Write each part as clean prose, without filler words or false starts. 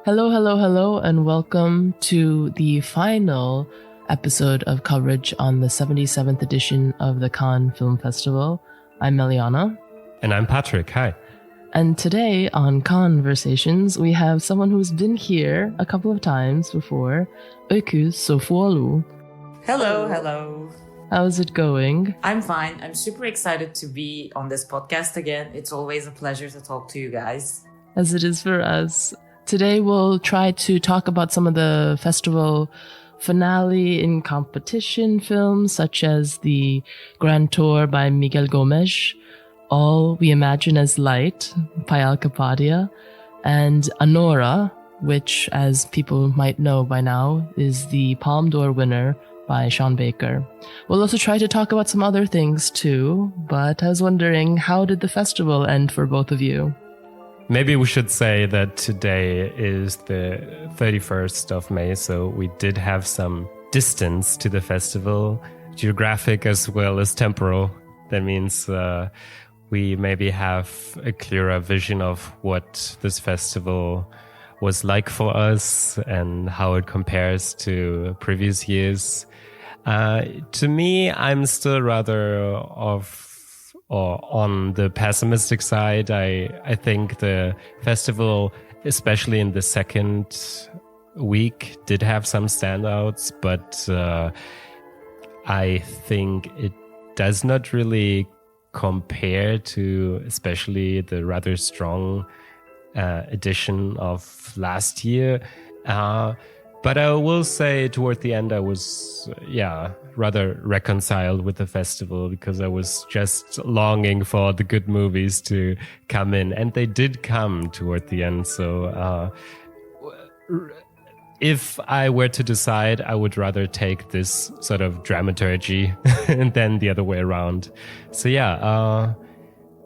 Hello, hello, hello, and welcome to the final episode of coverage on the 77th edition of the Cannes Film Festival. I'm Eliana. And I'm Patrick. Hi. And today on Cannesversations, we have someone who's been here a couple of times before, Öykü Sofuoğlu. Hello. How's it going? I'm fine. I'm super excited to be on this podcast again. It's always a pleasure to talk to you guys. As it is for us. Today we'll try to talk about some of the festival finale in competition films, such as the Grand Tour by Miguel Gomes, All We Imagine as Light, Payal Kapadia, and Anora, which, as people might know by now, is the Palme d'Or winner by Sean Baker. We'll also try to talk about some other things too, but I was wondering, how did the festival end for both of you? Maybe we should say that today is the 31st of May, so we did have some distance to the festival, geographic as well as temporal. That means we maybe have a clearer vision of what this festival was like for us and how it compares to previous years. To me, I'm still rather on the pessimistic side. I think the festival, especially in the second week, did have some standouts, but I think it does not really compare to especially the rather strong edition of last year. But I will say toward the end I was, rather reconciled with the festival because I was just longing for the good movies to come in. And they did come toward the end. So if I were to decide, I would rather take this sort of dramaturgy than the other way around. So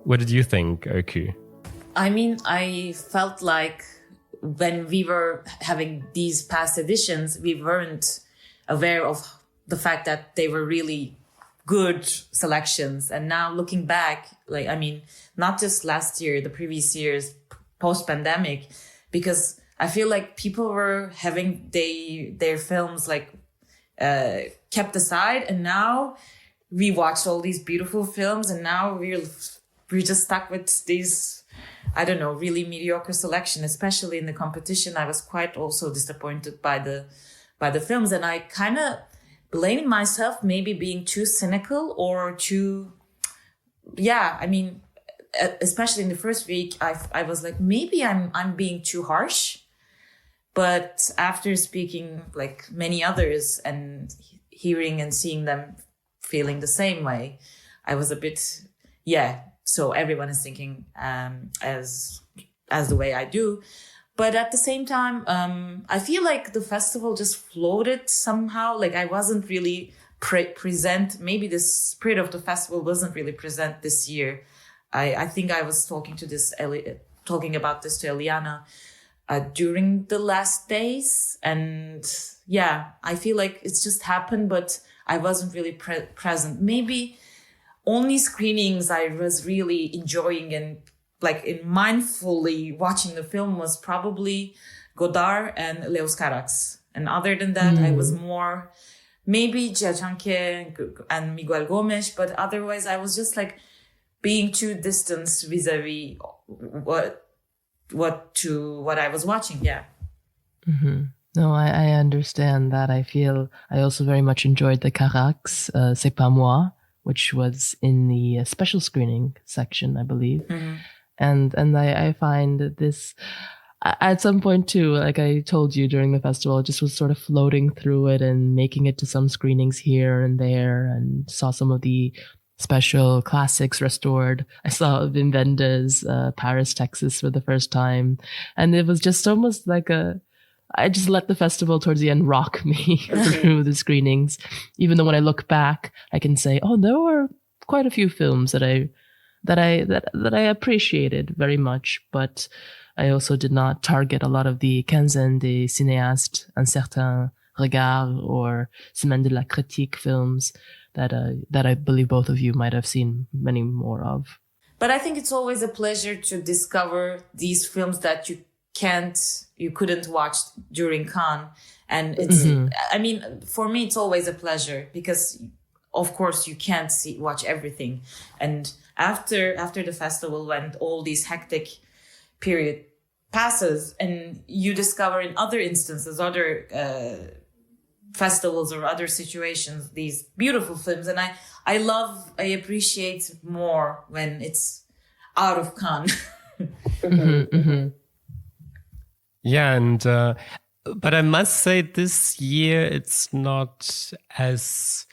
what did you think, Öykü? I mean, I felt like when we were having these past editions, we weren't aware of the fact that they were really good selections. And now looking back, not just last year, the previous years, post-pandemic, because I feel like people were having their films kept aside, and now we watched all these beautiful films, and now we're just stuck with these, really mediocre selection, especially in the competition. I was quite also disappointed by the films, and I kind of blaming myself maybe being too cynical or too, especially in the first week, I was like, maybe I'm being too harsh. But after speaking like many others and hearing and seeing them feeling the same way, I was a bit, so everyone is thinking as the way I do. But at the same time, I feel like the festival just floated somehow. Like I wasn't really present. Maybe the spirit of the festival wasn't really present this year. I think I was talking about this to Eliana during the last days. And I feel like it's just happened, but I wasn't really present. Maybe only screenings I was really enjoying and in mindfully watching the film was probably Godard and Leos Carax. And other than that, I was more maybe Giachanke and Miguel Gomes, but otherwise I was just being too distant vis-a-vis what I was watching. Yeah. Mm-hmm. No, I understand that. I also very much enjoyed the Carax, C'est pas moi, which was in the special screening section, I believe. Mm-hmm. And I find this, at some point too, like I told you during the festival, I just was sort of floating through it and making it to some screenings here and there, and saw some of the special classics restored. I saw Wim Wenders' Paris, Texas for the first time. And it was just almost I just let the festival towards the end rock me through the screenings. Even though when I look back, I can say, oh, there were quite a few films that I appreciated very much, but I also did not target a lot of the quinzaine des cinéastes, Un certain regard, or Semaine de la critique films that I believe both of you might have seen many more of. But I think it's always a pleasure to discover these films that you couldn't watch during Cannes. And it's, I mean, for me, it's always a pleasure because of course you can't watch everything. And after the festival, when all these hectic period passes and you discover in other instances, other festivals or other situations, these beautiful films. And I appreciate more when it's out of Cannes. Yeah, and but I must say this year it's not as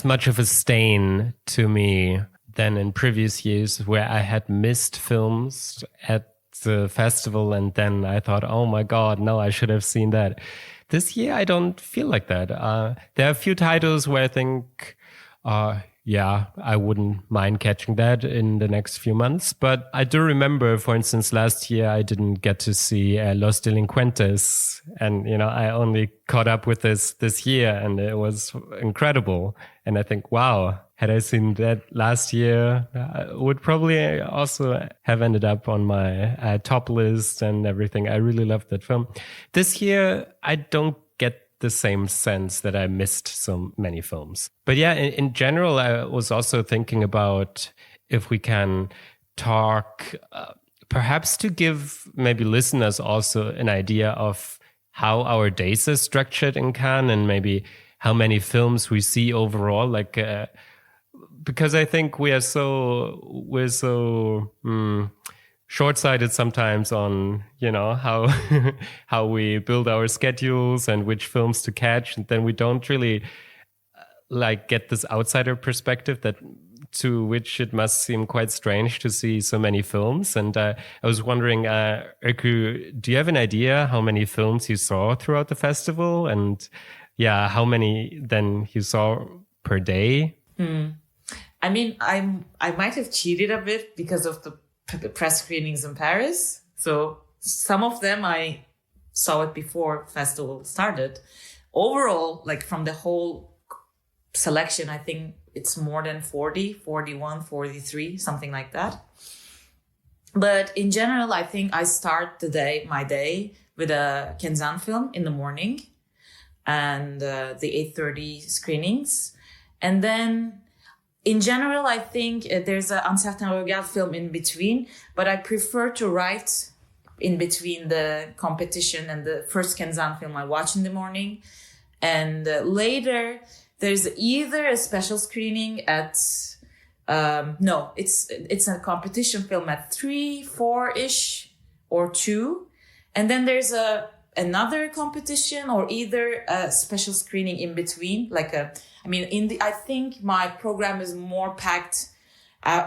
much of a stain to me than in previous years where I had missed films at the festival and then I thought, oh my God, no, I should have seen that. This year I don't feel like that. There are a few titles where I think, I wouldn't mind catching that in the next few months. But I do remember, for instance, last year I didn't get to see Los Delincuentes. And, I only caught up with this year and it was incredible. And I think, wow, had I seen that last year, I would probably also have ended up on my top list and everything. I really loved that film. This year, I don't get the same sense that I missed so many films. But yeah, in general, I was also thinking about if we can talk, perhaps to give maybe listeners also an idea of how our days are structured in Cannes and maybe how many films we see overall. Because I think we're so short-sighted sometimes on, how we build our schedules and which films to catch. And then we don't really get this outsider perspective to which it must seem quite strange to see so many films. And I was wondering, Öykü, do you have an idea how many films you saw throughout the festival? And how many then you saw per day? I mean, I might have cheated a bit because of the press screenings in Paris. So some of them I saw it before festival started. Overall, from the whole selection, I think it's more than 40, 41, 43, something like that. But in general, I think I start my day with a Kenzan film in the morning and the 8:30 screenings. And then in general, I think there's an Un certain regard film in between, but I prefer to write in between the competition and the first Kenzan film I watch in the morning. And later, there's either a special screening at, it's a competition film at 3, 4-ish or 2. And then there's another competition or either a special screening in between, I think my program is more packed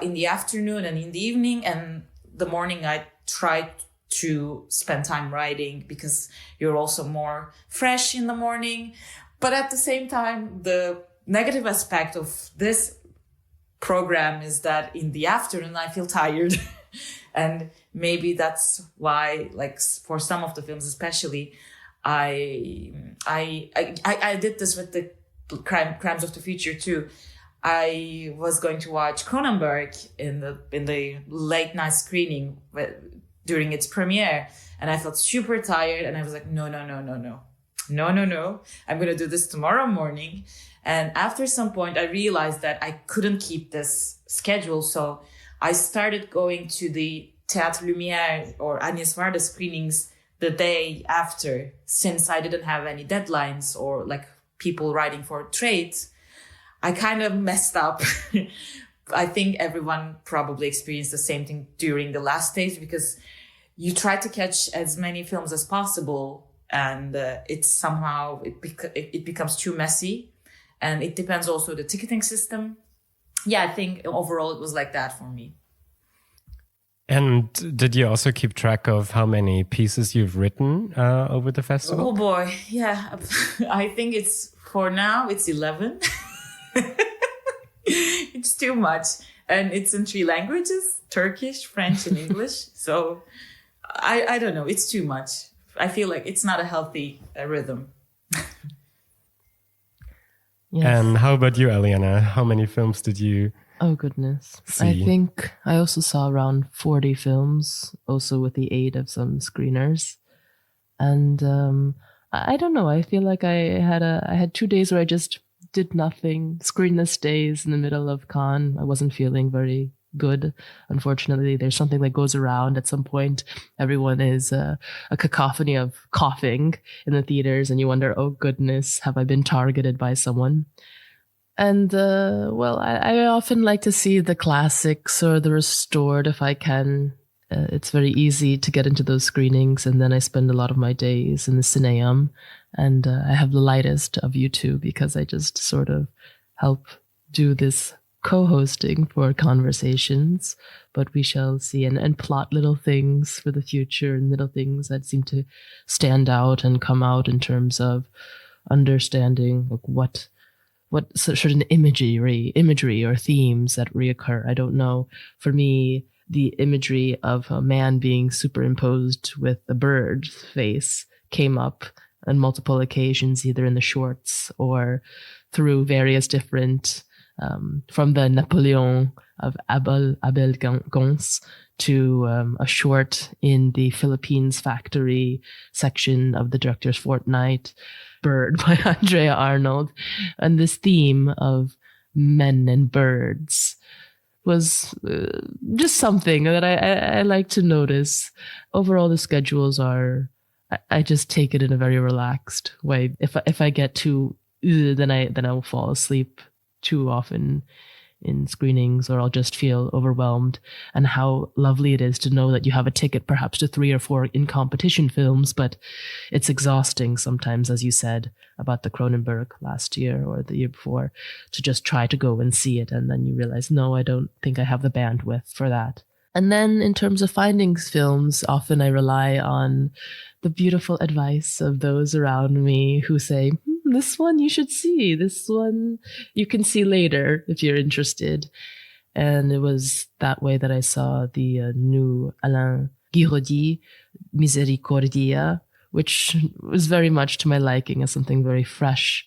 in the afternoon and in the evening, and the morning I try to spend time writing because you're also more fresh in the morning. But at the same time, the negative aspect of this program is that in the afternoon I feel tired. And maybe that's why, for some of the films especially, I did this with the Crimes of the Future too. I was going to watch Cronenberg in the late night screening during its premiere, and I felt super tired, and I was like, no. I'm going to do this tomorrow morning. And after some point, I realized that I couldn't keep this schedule, so I started going to the Théâtre Lumière or Agnès Varda screenings the day after, since I didn't have any deadlines or people writing for trades. I kind of messed up. I think everyone probably experienced the same thing during the last days because you try to catch as many films as possible, and it's somehow it becomes too messy, and it depends also the ticketing system. Yeah, I think overall it was like that for me. And did you also keep track of how many pieces you've written over the festival? Oh boy, yeah. I think for now it's 11. It's too much. And it's in 3 languages, Turkish, French, and English. So I don't know, it's too much. I feel like it's not a healthy rhythm. Yes. And how about you, Eliana? How many films did you Oh, goodness. see. I think I also saw around 40 films, also with the aid of some screeners. And I don't know. I feel like I had 2 days where I just did nothing, screenless days in the middle of Cannes. I wasn't feeling very good. Unfortunately, there's something that goes around at some point. Everyone is a cacophony of coughing in the theaters, and you wonder, oh goodness, have I been targeted by someone? And well, I often like to see the classics or the restored if I can. It's very easy to get into those screenings, and then I spend a lot of my days in the Cineum, and I have the lightest of you two because I just sort of help do this co-hosting for Cannesversations, but we shall see and plot little things for the future and little things that seem to stand out and come out in terms of understanding like what certain imagery or themes that reoccur. I don't know. For me, the imagery of a man being superimposed with a bird's face came up on multiple occasions, either in the shorts or through various different, from the Napoleon of Abel Gance to a short in the Philippines factory section of the Director's Fortnight, Bird by Andrea Arnold. And this theme of men and birds was just something that I like to notice. Overall, the schedules are, I just take it in a very relaxed way. If I get too, then I will fall asleep too often in screenings, or I'll just feel overwhelmed. And how lovely it is to know that you have a ticket perhaps to 3 or 4 in competition films, but it's exhausting sometimes, as you said about the Cronenberg last year or the year before, to just try to go and see it. And then you realize, no, I don't think I have the bandwidth for that. And then in terms of finding films, often I rely on the beautiful advice of those around me who say, this one you should see, this one you can see later if you're interested. And it was that way that I saw the new Alain Guiraudie, Misericordia, which was very much to my liking as something very fresh.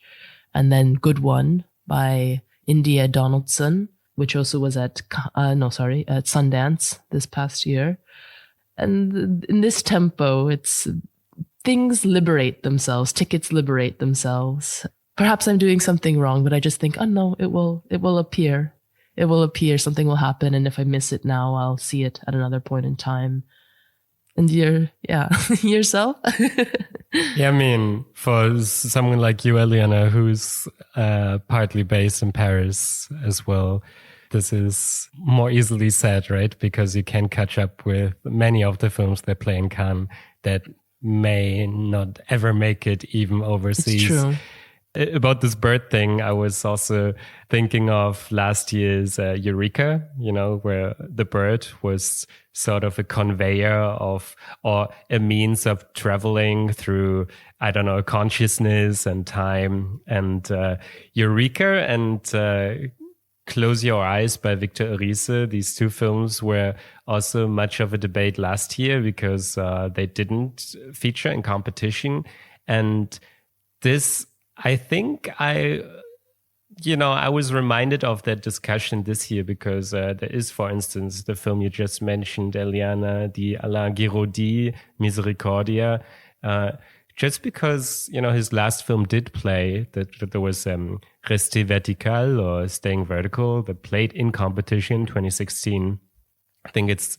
And then Good One by India Donaldson, which also was at Sundance this past year. And in this tempo, it's things liberate themselves, tickets liberate themselves. Perhaps I'm doing something wrong, but I just think, oh no, it will appear. It will appear, something will happen, and if I miss it now, I'll see it at another point in time. And yourself? Yeah, I mean, for someone like you, Eliana, who's partly based in Paris as well, this is more easily said, right? Because you can catch up with many of the films that play in Cannes that may not ever make it even overseas. It's true. About this bird thing, I was also thinking of last year's Eureka, where the bird was sort of a conveyor of, or a means of traveling through, I don't know, consciousness and time. And Eureka and Close Your Eyes by Victor Erice, these two films were also much of a debate last year because they didn't feature in competition. And this, I think I was reminded of that discussion this year because there is, for instance, the film you just mentioned, Eliana, the Alain Guiraudie, Misericordia, just because, his last film did play, that there was Rester Vertical or Staying Vertical that played in competition 2016. I think it's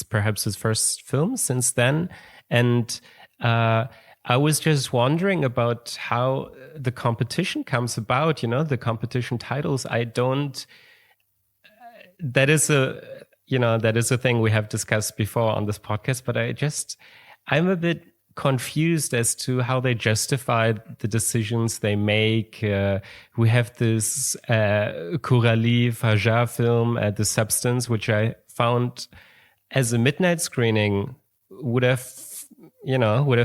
perhaps his first film since then. And I was just wondering about how the competition comes about, the competition titles. That is a thing we have discussed before on this podcast, but I'm a bit confused as to how they justify the decisions they make. We have this Coralie Fajar film, The Substance, which I found as a midnight screening would have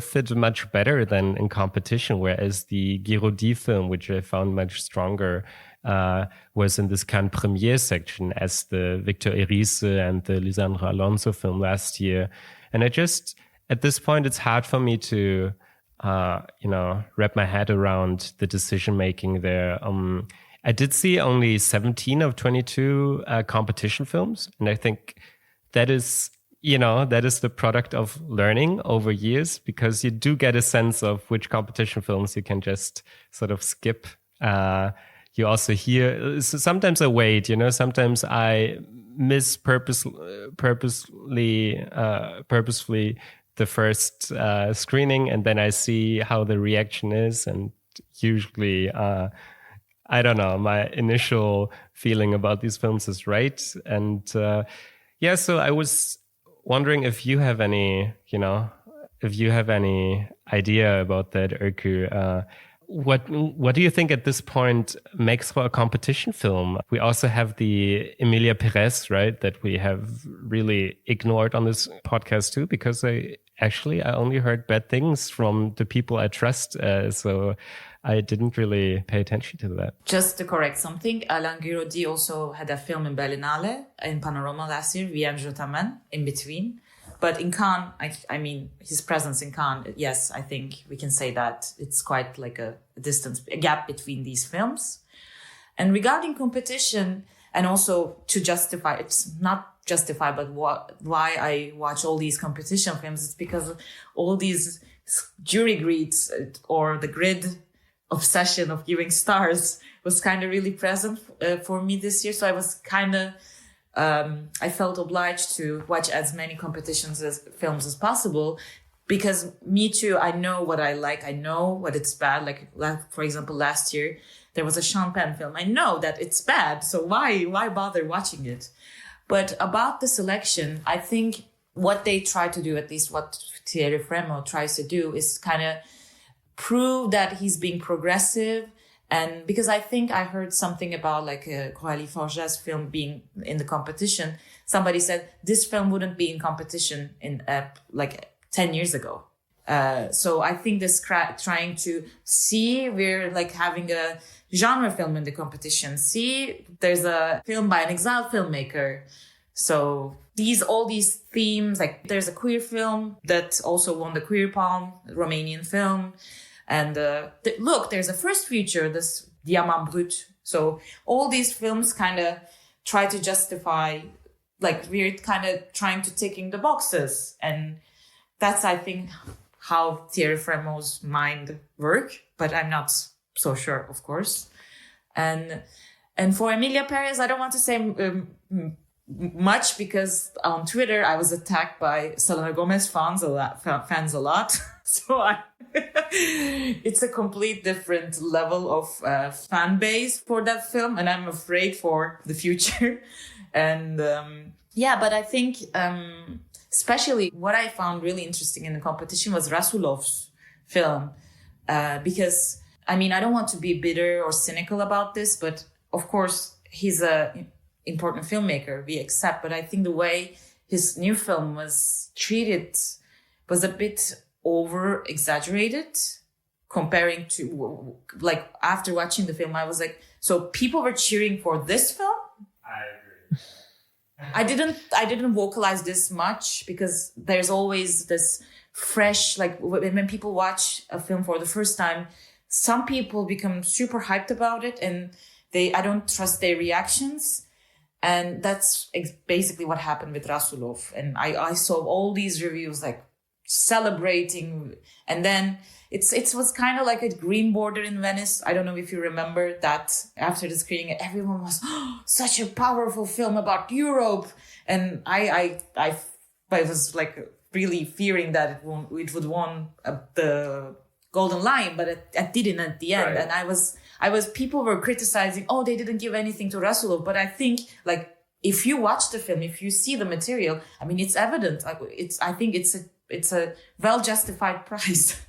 fit much better than in competition, whereas the Guiraudie film, which I found much stronger, was in this Cannes premiere section as the Victor Erice and the Lisandro Alonso film last year. And at this point, it's hard for me to, wrap my head around the decision making there. I did see only 17 of 22 competition films. And I think that is, that is the product of learning over years, because you do get a sense of which competition films you can just sort of skip. You also hear, sometimes I wait, sometimes I miss purposefully the first screening, and then I see how the reaction is. And usually, I don't know, my initial feeling about these films is right. And so I was wondering if you have any, idea about that, Öykü. What do you think at this point makes for a competition film? We also have the Emilia Perez, right, that we have really ignored on this podcast too, because I only heard bad things from the people I trust. So I didn't really pay attention to that. Just to correct something, Alain Guiraudie also had a film in Berlinale, in Panorama last year, Viens je t'amène, in between. But in Cannes, I mean, his presence in Cannes, yes, I think we can say that it's quite like a gap between these films. And regarding competition, and also to justify, it's not justify, but why I watch all these competition films, it's because all these jury grids or the grid obsession of giving stars was kind of really present for me this year. So I was kind of, I felt obliged to watch as many films as possible, because me too, I know what I like. I know what it's bad. Like for example, last year, there was a Sean Penn film. I know that it's bad. So why bother watching it? But about the selection, I think what they try to do, at least what Thierry Frémaux tries to do, is kind of prove that he's being progressive. And because I think I heard something about like Coralie Forget's film being in the competition. Somebody said this film wouldn't be in competition in like 10 years ago. So I think this trying to see, we're like having a genre film in the competition. See, there's a film by an exiled filmmaker. So all these themes, like there's a queer film that also won the Queer Palm, Romanian film. And look, there's a first feature, this Diamant Brut. So all these films kind of try to justify, like we're kind of trying to tick in the boxes. And that's, I think, how Thierry Frémaux's mind works. But I'm not so sure, of course. And for Emilia Perez, I don't want to say much, because on Twitter I was attacked by Selena Gomez fans a lot. So it's a complete different level of fan base for that film, and I'm afraid for the future. And but I think especially what I found really interesting in the competition was Rasulov's film, because I mean, I don't want to be bitter or cynical about this, but of course he's a important filmmaker, we accept. But I think the way his new film was treated was a bit over exaggerated, comparing to, like, after watching the film, I was like, so people were cheering for this film? I agree. I didn't vocalize this much, because there's always this fresh, like when people watch a film for the first time, some people become super hyped about it, and I don't trust their reactions. And that's basically what happened with Rasulov. And I saw all these reviews like celebrating, and then it was kind of like a green border in Venice. I don't know if you remember that. After the screening, everyone was such a powerful film about Europe, and I was like really fearing that it would won the Golden Lion, but it didn't at the end. Right. And people were criticizing, they didn't give anything to Rasulov. But I think, like, if you watch the film, if you see the material, I mean, it's evident. I think it's a well-justified prize.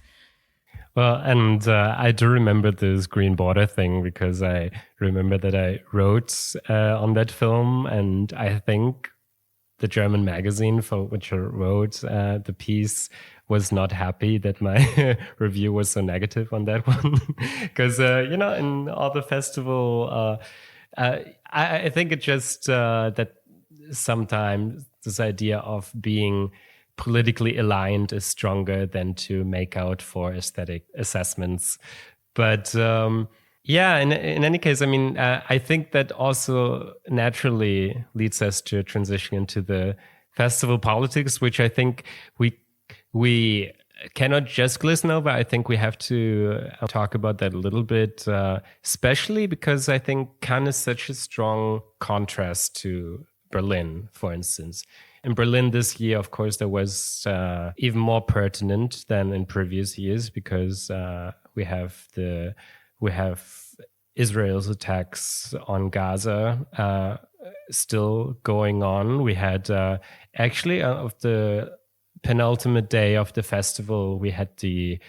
Well, and I do remember this green border thing, because I remember that I wrote on that film, and I think the German magazine for which I wrote the piece was not happy that my review was so negative on that one. Because, in all the festival, I think it just that sometimes this idea of being politically aligned is stronger than to make out for aesthetic assessments. But Yeah, in any case, I mean, I think that also naturally leads us to transition into the festival politics, which I think we cannot just glisten over. I think we have to talk about that a little bit, especially because I think Cannes is such a strong contrast to Berlin, for instance. In Berlin this year, of course, there was even more pertinent than in previous years because we have Israel's attacks on Gaza still going on. We had of the penultimate day of the festival, we had the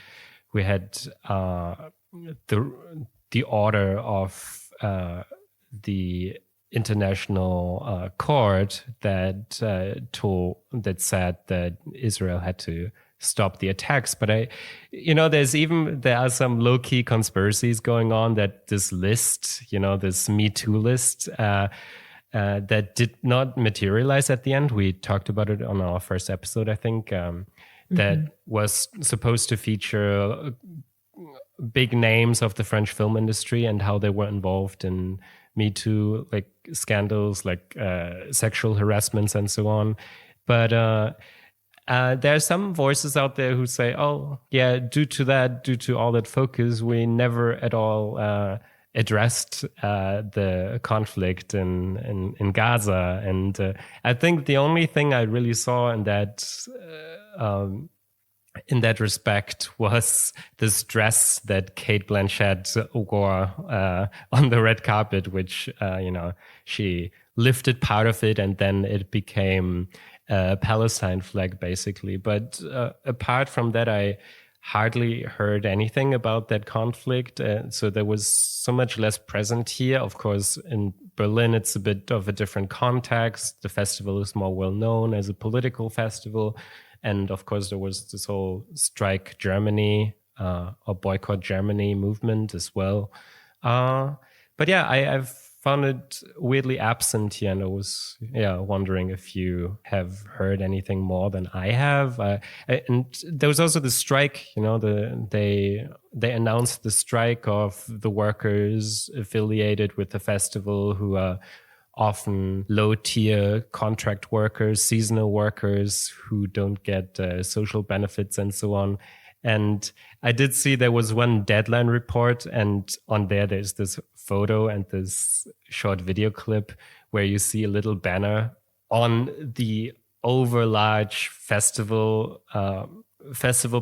order of the international court that said that Israel had to stop the attacks. But there are some low-key conspiracies going on that this list, this Me Too list, that did not materialize at the end. We talked about it on our first episode, I think, that was supposed to feature big names of the French film industry and how they were involved in Me Too, like scandals, like sexual harassments and so on. But there are some voices out there who say, oh, yeah, due to all that focus, we never at all addressed the conflict in Gaza. And I think the only thing I really saw in that respect was this dress that Cate Blanchett wore on the red carpet, which, she lifted part of it and then it became a Palestine flag, basically. But apart from that, I hardly heard anything about that conflict. So there was so much less present here. Of course, in Berlin, it's a bit of a different context. The festival is more well known as a political festival. And of course, there was this whole Strike Germany or Boycott Germany movement as well. But yeah, I've found it weirdly absent here, and I was wondering if you have heard anything more than I have. And there was also the strike. They announced the strike of the workers affiliated with the festival, who are often low-tier contract workers, seasonal workers who don't get social benefits and so on. And I did see there was one deadline report, and on there's this photo and this short video clip where you see a little banner on the overlarge festival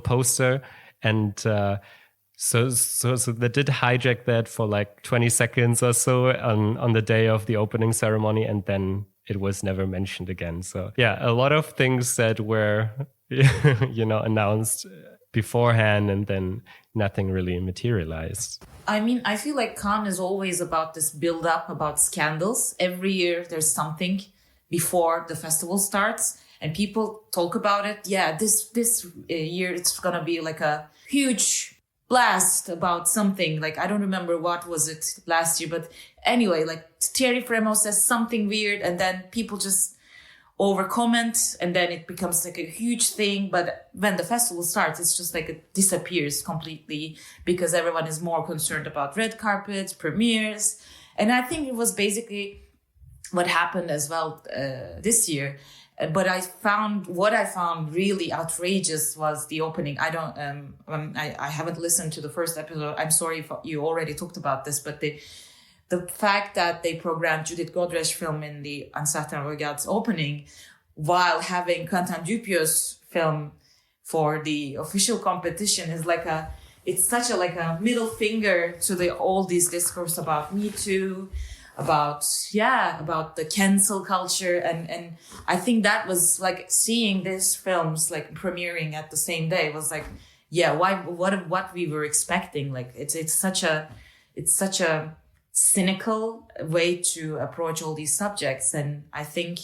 poster. And so they did hijack that for like 20 seconds or so on the day of the opening ceremony, and then it was never mentioned again. So yeah, a lot of things that were announced beforehand and then nothing really materialized. I mean, I feel like Cannes is always about this build up about scandals. Every year there's something before the festival starts and people talk about it. Yeah, this year it's going to be like a huge blast about something. Like, I don't remember what was it last year, but anyway, like Thierry Fremont says something weird and then people just over comment and then it becomes like a huge thing. But when the festival starts, it's just like it disappears completely because everyone is more concerned about red carpets, premieres. And I think it was basically what happened as well this year. But what I found really outrageous was the opening. I haven't listened to the first episode. I'm sorry if you already talked about this, but the fact that they programmed Judith Godrèche film in the Un Certain Regard's opening while having Quentin Dupieux's film for the official competition is it's such a middle finger to all these discourse about Me Too, about the cancel culture. And I think that was like seeing these films like premiering at the same day was like, yeah, what we were expecting. Like it's such a cynical way to approach all these subjects. And I think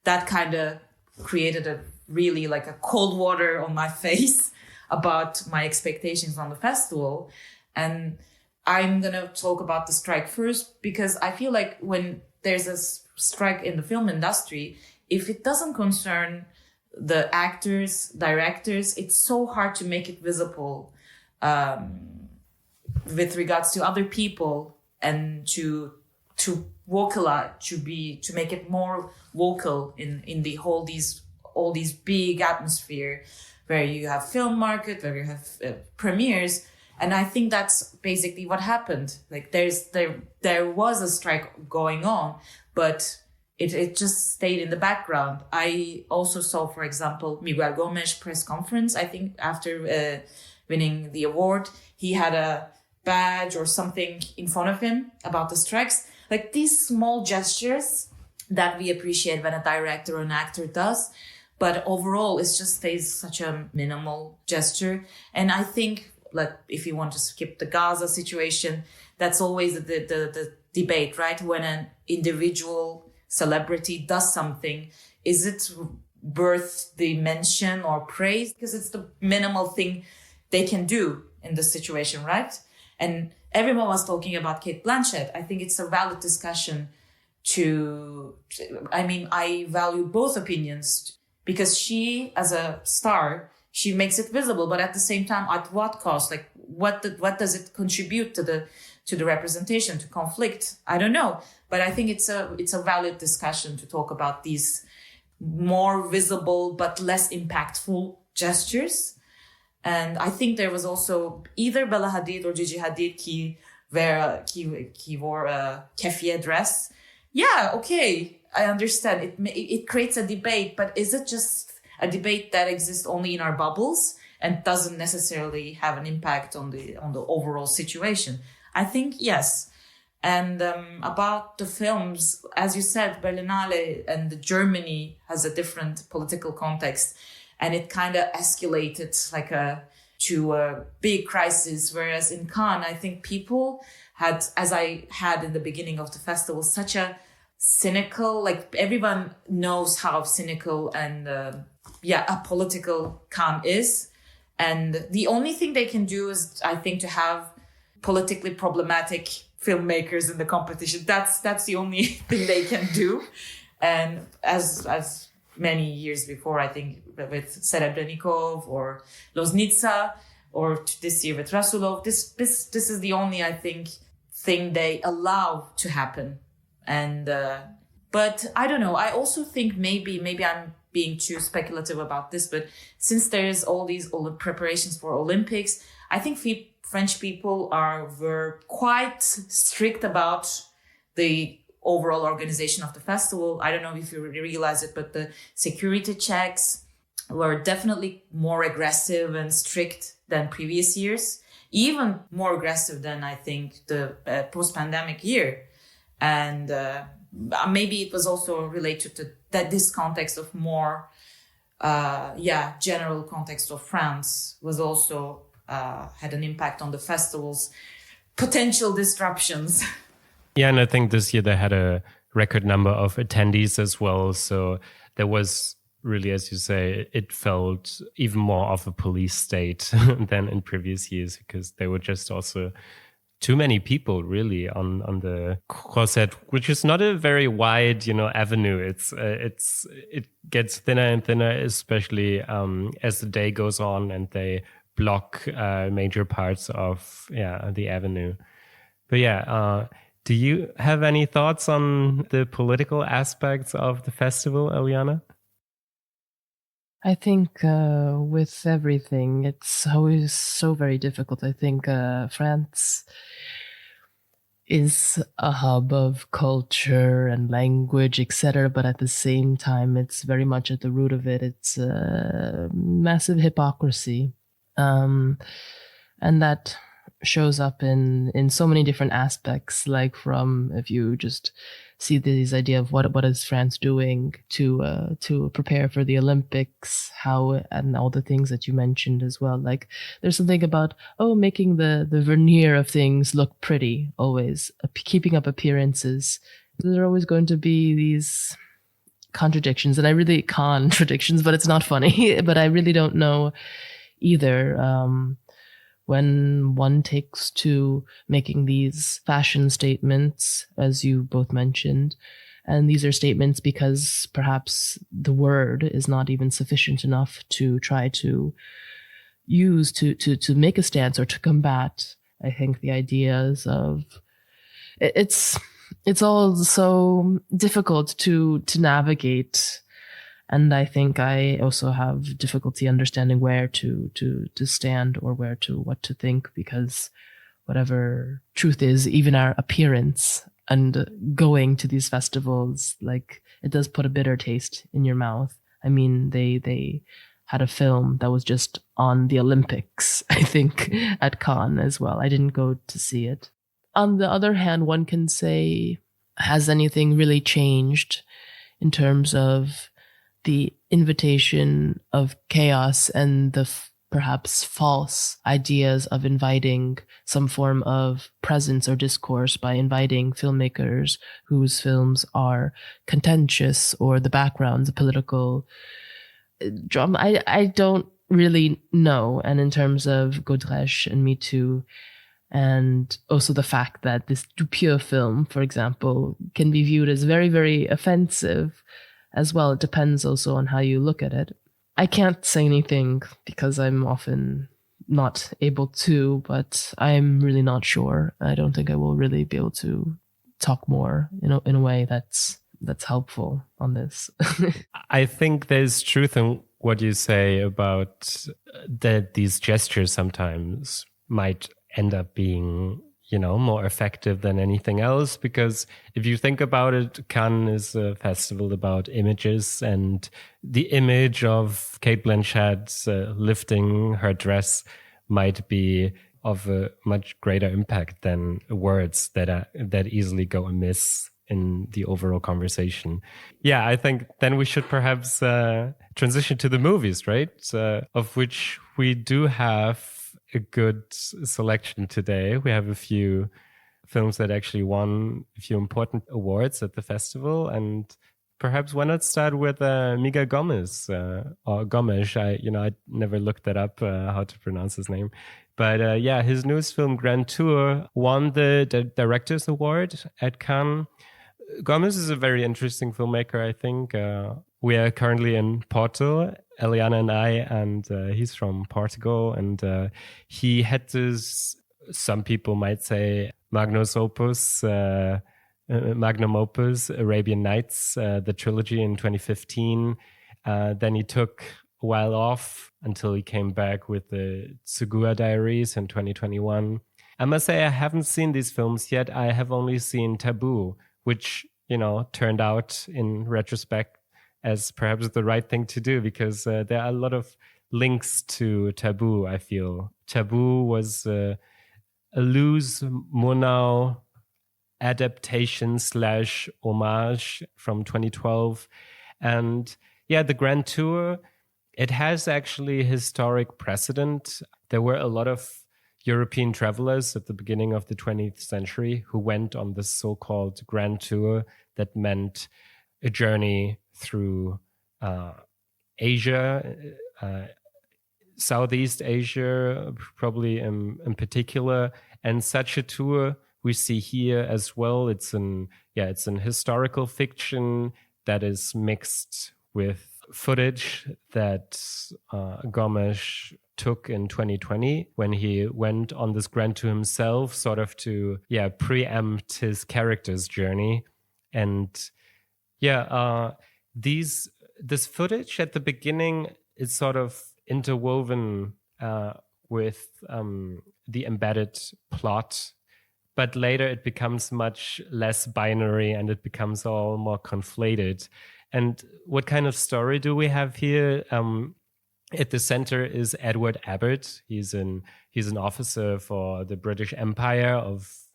that kind of created a really like a cold water on my face about my expectations on the festival. And I'm going to talk about the strike first, because I feel like when there's a strike in the film industry, if it doesn't concern the actors, directors, it's so hard to make it visible. with regards to other people and to vocalize, to make it more vocal in the whole all these big atmosphere where you have film market, where you have premieres. And I think that's basically what happened. Like there was a strike going on, but it just stayed in the background. I also saw, for example, Miguel Gomes press conference. I think after winning the award, he had a badge or something in front of him about the strikes. Like these small gestures that we appreciate when a director or an actor does. But overall, it just stays such a minimal gesture. And I think, like, if you want to skip the Gaza situation, that's always the debate, right? When an individual celebrity does something, is it worth the mention or praise? Because it's the minimal thing they can do in this situation, right? And everyone was talking about Cate Blanchett. I think it's a valid discussion I value both opinions, because she, as a star, she makes it visible, but at the same time, at what cost? Like, what does it contribute to the representation, to conflict? I don't know, but I think it's a valid discussion to talk about these more visible but less impactful gestures. And I think there was also either Bella Hadid or Gigi Hadid qui wore a keffiyeh dress. Yeah, okay. I understand it creates a debate, but is it just a debate that exists only in our bubbles and doesn't necessarily have an impact on the overall situation? I think yes. And about the films, as you said, Berlinale and Germany has a different political context, and it kind of escalated to a big crisis. Whereas in Cannes, I think people had, as I had in the beginning of the festival, such a cynical, like everyone knows how cynical and apolitical Cannes is. And the only thing they can do is, I think, to have politically problematic filmmakers in the competition. That's the only thing they can do. And as many years before, I think with Serebrennikov or Loznitsa, or this year with Rasulov, this is the only, I think, thing they allow to happen. And but I don't know. I also think maybe I'm being too speculative about this, but since there's all these preparations for Olympics, I think French people were quite strict about the overall organization of the festival. I don't know if you realize it, but the security checks were definitely more aggressive and strict than previous years, even more aggressive than, I think, the post-pandemic year. And maybe it was also related to this context of more, general context of France was also had an impact on the festival's potential disruptions. Yeah, and I think this year they had a record number of attendees as well. So there was really, as you say, it felt even more of a police state than in previous years, because there were just also too many people really on the Croisette, which is not a very wide, avenue. It gets thinner and thinner, especially as the day goes on and they block major parts of the avenue. But do you have any thoughts on the political aspects of the festival, Eliana? I think with everything, it's always so very difficult. I think France is a hub of culture and language, etc. But at the same time, it's very much at the root of it. It's massive hypocrisy. And that shows up in so many different aspects, like from, if you just see this idea of what is France doing to prepare for the Olympics, how, and all the things that you mentioned as well. Like there's something about making the veneer of things look pretty, always keeping up appearances. There are always going to be these contradictions, and I really contradictions, but it's not funny. But I really don't know either. When one takes to making these fashion statements, as you both mentioned, and these are statements because perhaps the word is not even sufficient enough to try to use to make a stance or to combat I think the ideas of it's all so difficult to navigate, and I think I also have difficulty understanding where to stand or what to think, because whatever truth is, even our appearance and going to these festivals, like, it does put a bitter taste in your mouth. I mean, they had a film that was just on the Olympics, I think, at Cannes as well. I didn't go to see it. On the other hand, one can say, has anything really changed in terms of the invitation of chaos and the perhaps false ideas of inviting some form of presence or discourse by inviting filmmakers whose films are contentious, or the background, the political drama? I don't really know. And in terms of Godrèche and Me Too, and also the fact that this Dupieux film, for example, can be viewed as very, very offensive as well. It depends also on how you look at it. I can't say anything because I'm often not able to, but I'm really not sure. I don't think I will really be able to talk more in a way that's helpful on this. I think there's truth in what you say about that these gestures sometimes might end up being, more effective than anything else. Because if you think about it, Cannes is a festival about images, and the image of Cate Blanchett lifting her dress might be of a much greater impact than words that easily go amiss in the overall conversation. Yeah, I think then we should perhaps transition to the movies, right? Of which we do have a good selection today. We have a few films that actually won a few important awards at the festival, and perhaps why not start with Miguel Gomes or Gomes? I never looked that up how to pronounce his name, but his newest film Grand Tour won the Directors Award at Cannes. Gomes is a very interesting filmmaker, I think. We are currently in Porto, Eliana and I, and he's from Portugal. And he had this, some people might say, magnum opus, Arabian Nights, the trilogy in 2015. Then he took a while off until he came back with the Tsugua Diaries in 2021. I must say I haven't seen these films yet. I have only seen Taboo, which, turned out in retrospect as perhaps the right thing to do, because there are a lot of links to Taboo, I feel. Taboo was a loose Murnau adaptation / homage from 2012. And the Grand Tour, it has actually historic precedent. There were a lot of European travelers at the beginning of the 20th century who went on this so-called Grand Tour that meant a journey through Asia, Southeast Asia, probably in particular. And such a tour we see here as well. It's an historical fiction that is mixed with footage that Gomes took in 2020 when he went on this Grand Tour himself, sort of to preempt his character's journey. And this footage at the beginning is sort of interwoven with the embedded plot, but later it becomes much less binary and it becomes all more conflated. And what kind of story do we have here? At the center is Edward Abbott. He's an officer for the British Empire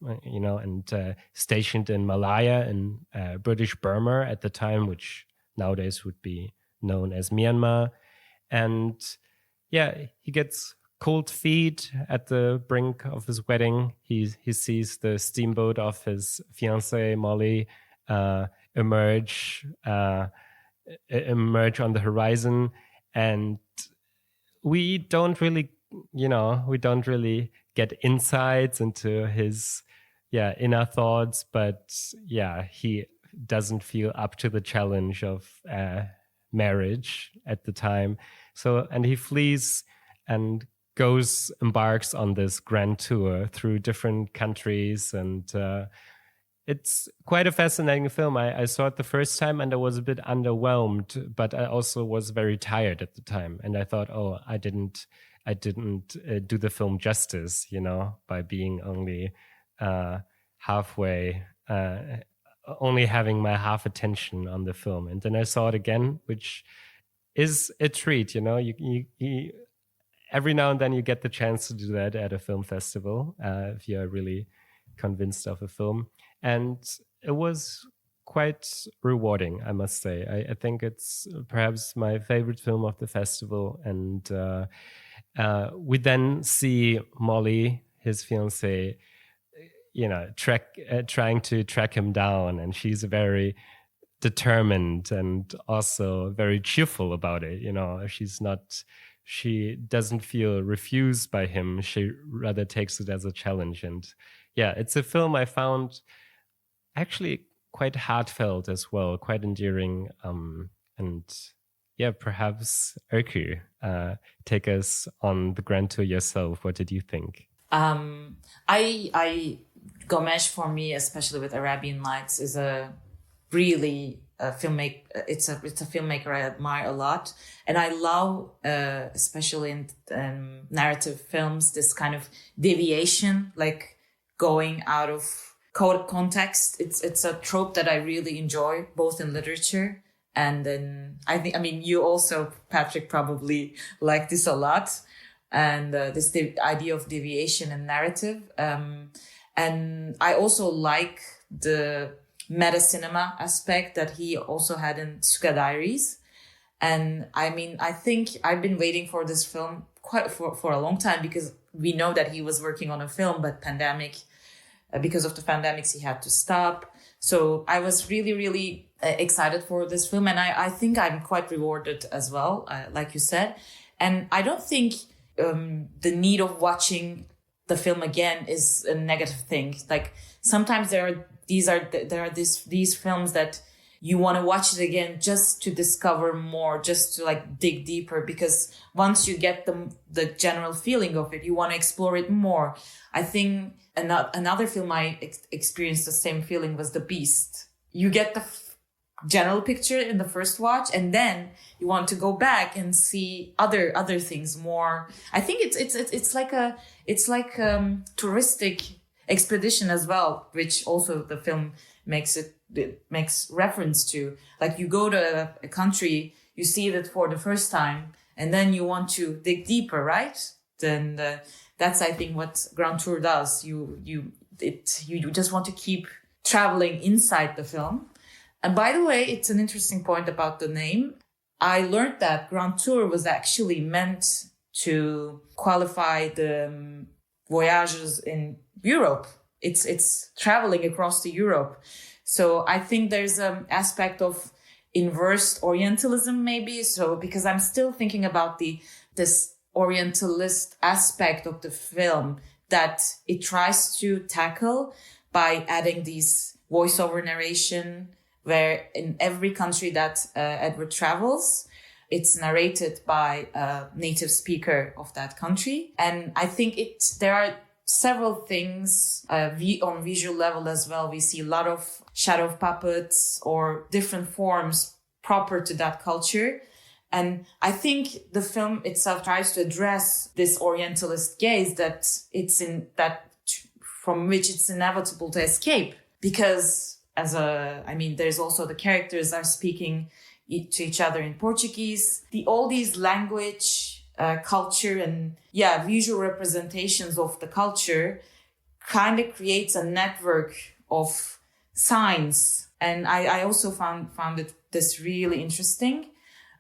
and stationed in Malaya in British Burma at the time, which nowadays would be known as Myanmar. And he gets cold feet at the brink of his wedding. He sees the steamboat of his fiancée Molly emerge on the horizon, and we don't really get insights into his inner thoughts, but he doesn't feel up to the challenge of marriage at the time. So, and he flees and embarks on this grand tour through different countries, and it's quite a fascinating film. I saw it the first time and I was a bit underwhelmed, but I also was very tired at the time, and I thought, oh, I didn't do the film justice, by being only halfway, only having my half attention on the film. And then I saw it again, which is a treat. You every now and then you get the chance to do that at a film festival if you're really convinced of a film. And it was quite rewarding, I must say. I think it's perhaps my favorite film of the festival. And we then see Molly, his fiancée, trying to track him down, and she's very determined and also very cheerful about it. She doesn't feel refused by him. She rather takes it as a challenge. And yeah, it's a film I found actually quite heartfelt as well, quite endearing. And yeah, perhaps Öykü, take us on the grand tour yourself. What did you think? I Gomes, for me, especially with Arabian Nights, is a really filmmaker. It's a filmmaker I admire a lot, and I love, especially in narrative films, this kind of deviation, like going out of context. It's a trope that I really enjoy, both in literature and then you also, Patrick, probably like this a lot, and the idea of deviation in narrative. And I also like the meta cinema aspect that he also had in Suga Diaries. And I think I've been waiting for this film quite for a long time, because we know that he was working on a film, but because of the pandemics, he had to stop. So I was really, really excited for this film. And I think I'm quite rewarded as well, like you said. And I don't think the need of watching the film again is a negative thing. Like sometimes there are these films that you want to watch it again just to discover more, just to like dig deeper, because once you get the general feeling of it, you want to explore it more. I think another film I experienced the same feeling was The Beast. You get the general picture in the first watch, and then you want to go back and see other things more. I think it's like a touristic expedition as well, which also the film makes reference to. Like you go to a country, you see it for the first time, and then you want to dig deeper, right? Then that's, I think, what Grand Tour does. You just want to keep traveling inside the film. And by the way, it's an interesting point about the name. I learned that Grand Tour was actually meant to qualify the voyages in Europe. It's traveling across Europe. So I think there's an aspect of inverse Orientalism, maybe. So because I'm still thinking about this Orientalist aspect of the film that it tries to tackle by adding these voiceover narration, where in every country that Edward travels, it's narrated by a native speaker of that country. And I think there are several things on visual level as well. We see a lot of shadow puppets or different forms proper to that culture. And I think the film itself tries to address this Orientalist gaze from which it's inevitable to escape, because there's also the characters are speaking to each other in Portuguese. All these language, culture, and visual representations of the culture kind of creates a network of signs. And I also found this really interesting.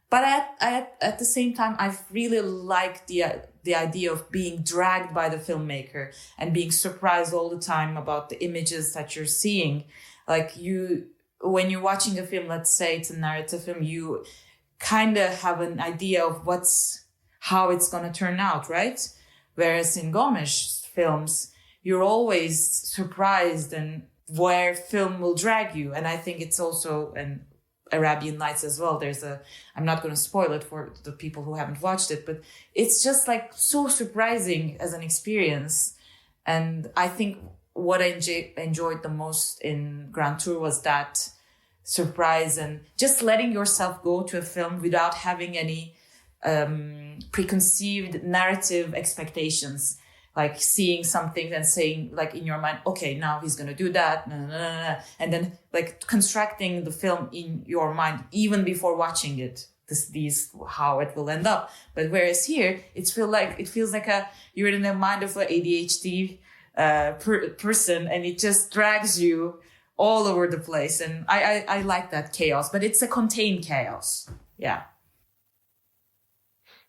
But at the same time, I really like the idea of being dragged by the filmmaker and being surprised all the time about the images that you're seeing. Like when you're watching a film, let's say it's a narrative film, you kind of have an idea of how it's going to turn out, right? Whereas in Gomes films, you're always surprised and where film will drag you. And I think it's also Arabian Nights as well. I'm not going to spoil it for the people who haven't watched it, but it's just like so surprising as an experience. And I think what I enjoyed the most in Grand Tour was that surprise and just letting yourself go to a film without having any preconceived narrative expectations, like seeing something and saying like in your mind, okay, now he's going to do that, and then like constructing the film in your mind even before watching it, how it will end up. But whereas here it feels like you're in the mind of an ADHD person, and it just drags you all over the place. And I like that chaos, but it's a contained chaos. Yeah.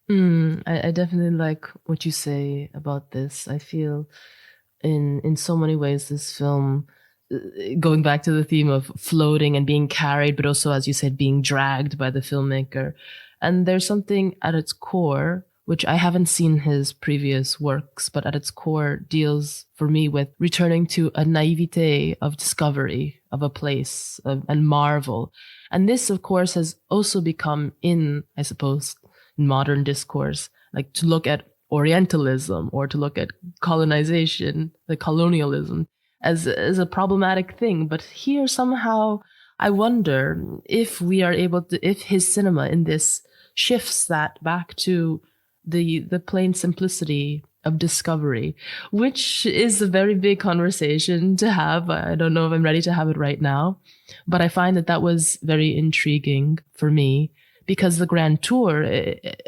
I definitely like what you say about this. I feel in so many ways this film, going back to the theme of floating and being carried, but also, as you said, being dragged by the filmmaker. And there's something at its core, which I haven't seen his previous works, but at its core deals for me with returning to a naivete of discovery of a place and marvel. And this, of course, has also become I suppose, in modern discourse, like to look at Orientalism or to look at colonization, the colonialism, as a problematic thing. But here somehow I wonder if we are able to, if his cinema in this shifts that back to the plain simplicity of discovery, which is a very big conversation to have. I don't know if I'm ready to have it right now, but I find that was very intriguing for me. Because the Grand Tour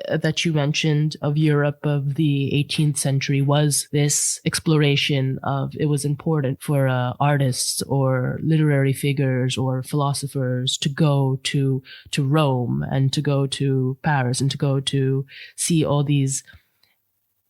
that you mentioned of Europe of the 18th century was this exploration of, it was important for artists or literary figures or philosophers to go to Rome and to go to Paris and to go to see all these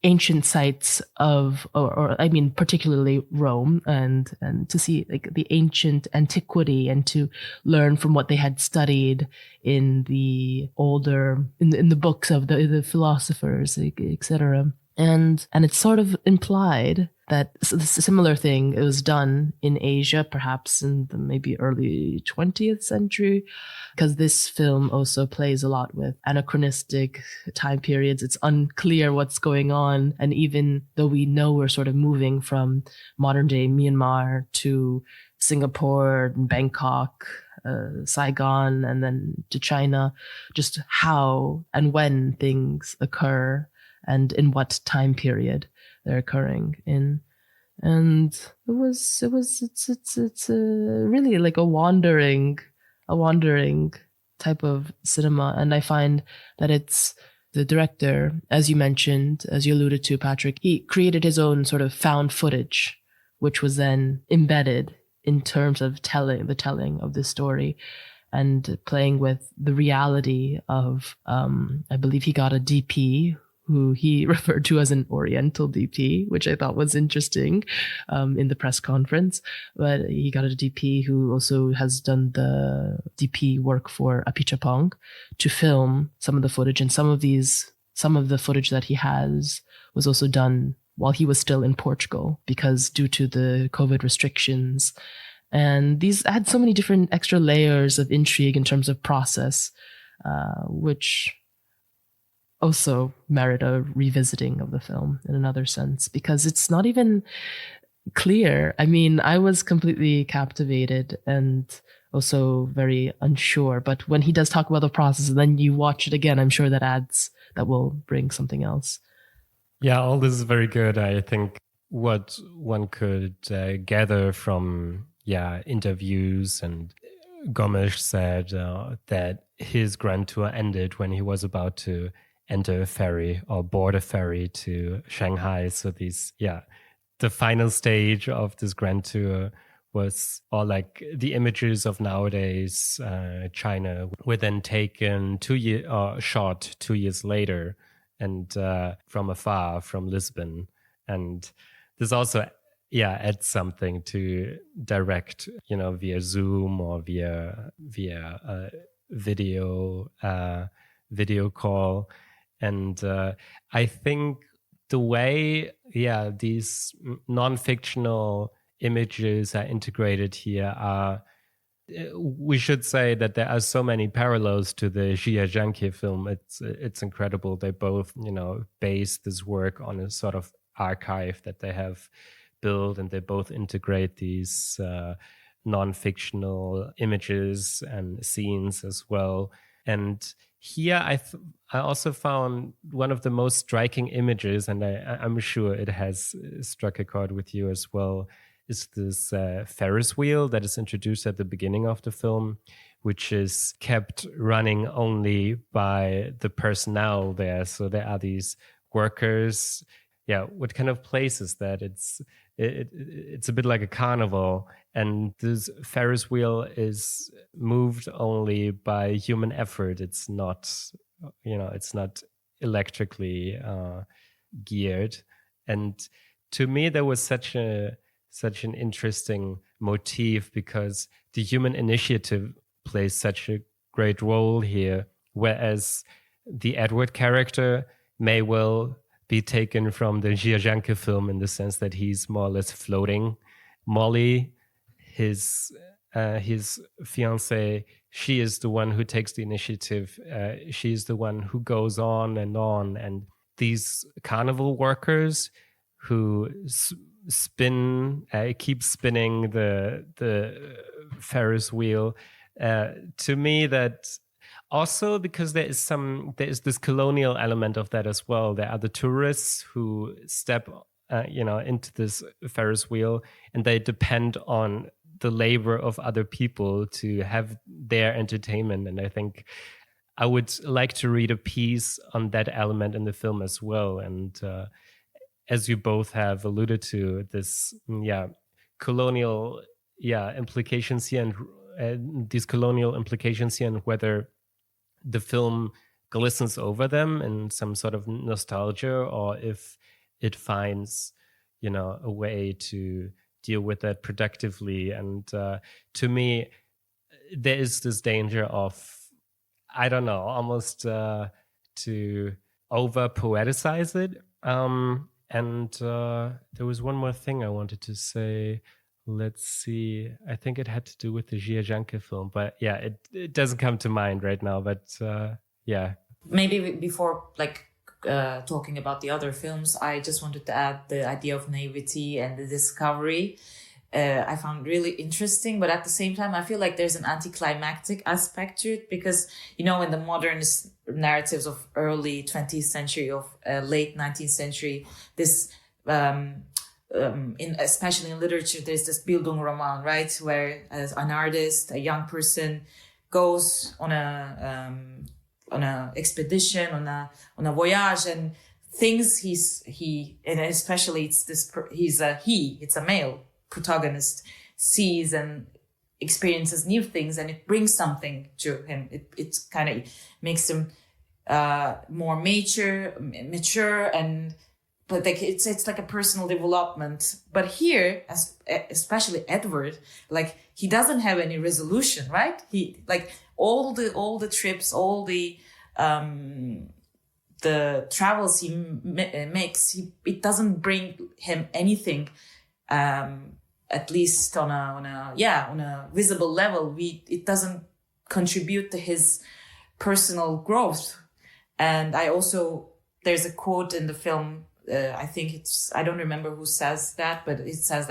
ancient sites of, or I mean, particularly Rome, and to see like the ancient antiquity and to learn from what they had studied in the older, in the books of the philosophers, etc. And it's sort of implied that a similar thing was done in Asia, perhaps in the maybe early 20th century, because this film also plays a lot with anachronistic time periods. It's unclear what's going on. And even though we know we're sort of moving from modern day Myanmar to Singapore and Bangkok, Saigon, and then to China, just how and when things occur and in what time period they're occurring in. And it's really like a wandering type of cinema. And I find that it's the director, as you mentioned, as you alluded to, Patrick, he created his own sort of found footage, which was then embedded in terms of the telling of the story and playing with the reality of, I believe he got a DP who he referred to as an Oriental DP, which I thought was interesting in the press conference. But he got a DP who also has done the DP work for Apichatpong to film some of the footage. And some of the footage that he has was also done while he was still in Portugal, because due to the COVID restrictions. And these had so many different extra layers of intrigue in terms of process, which also merit a revisiting of the film in another sense, because it's not even clear. I mean, I was completely captivated and also very unsure, but when he does talk about the process and then you watch it again, I'm sure that will bring something else. Yeah, all this is very good. I think what one could gather from interviews, and Gomes said that his Grand Tour ended when he was about to enter a ferry or board a ferry to Shanghai. So the final stage of this Grand Tour was all like the images of nowadays China were then taken shot 2 years later, and from afar, from Lisbon. And this also adds something to direct, via Zoom or via video call. And I think the way these non-fictional images are integrated here are we should say that there are so many parallels to the Jia Zhangke film. It's incredible. They both, base this work on a sort of archive that they have built, and they both integrate these non-fictional images and scenes as well. And here I also found one of the most striking images, and I'm sure it has struck a chord with you as well, is this Ferris wheel that is introduced at the beginning of the film, which is kept running only by the personnel there. So there are these workers. Yeah, what kind of place is that? It's a bit like a carnival, and this Ferris wheel is moved only by human effort. It's not, it's not electrically geared. And to me, there was such an interesting motif, because the human initiative plays such a great role here, whereas the Edward character may well be taken from the Jia Zhangke film in the sense that he's more or less floating. Molly, his fiancée, she is the one who takes the initiative. She is the one who goes on. And these carnival workers who keep spinning the Ferris wheel. To me, that also, because there is this colonial element of that as well. There are the tourists who step, into this Ferris wheel, and they depend on the labor of other people to have their entertainment. And I think I would like to read a piece on that element in the film as well. And as you both have alluded to, this, colonial, implications here, and these colonial implications here, and whether the film glistens over them in some sort of nostalgia, or if it finds, a way to deal with that productively. And to me, there is this danger of, I don't know, almost to over poeticize it. And there was one more thing I wanted to say. Let's see. I think it had to do with the Jia Zhangke film, but yeah, it doesn't come to mind right now. But yeah. Maybe before talking about the other films, I just wanted to add the idea of naivety and the discovery. I found really interesting, but at the same time, I feel like there's an anticlimactic aspect to it, because, in the modernist narratives of early 20th century, of late 19th century, this especially in literature, there's this Bildungsroman, right, where as an artist, a young person goes on a expedition, on a voyage, and things and especially it's a male protagonist, sees and experiences new things, and it brings something to him. It kind of makes him more mature, but it's like a personal development. But here, especially Edward, he doesn't have any resolution, right? He all the trips, all the travels he makes, it doesn't bring him anything. At least on a visible level, it doesn't contribute to his personal growth. And there's a quote in the film. I think I don't remember who says that, but it says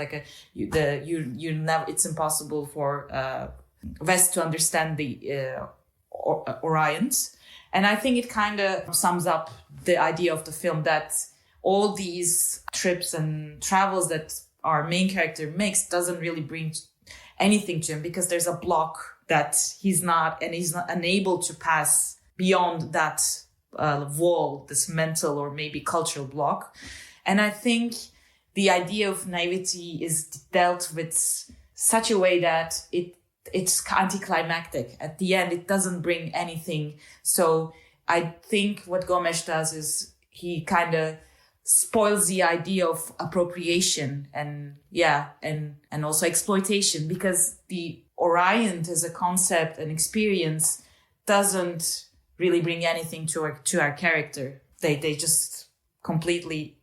it's impossible for West to understand the Orient. And I think it kind of sums up the idea of the film, that all these trips and travels that our main character makes doesn't really bring anything to him, because there's a block that he's not unable to pass beyond that wall, this mental or maybe cultural block. And I think the idea of naivety is dealt with such a way that it's anticlimactic. At the end, it doesn't bring anything. So I think what Gomes does is he kind of spoils the idea of appropriation and also exploitation, because the Orient as a concept and experience doesn't really bring anything to our character. They just completely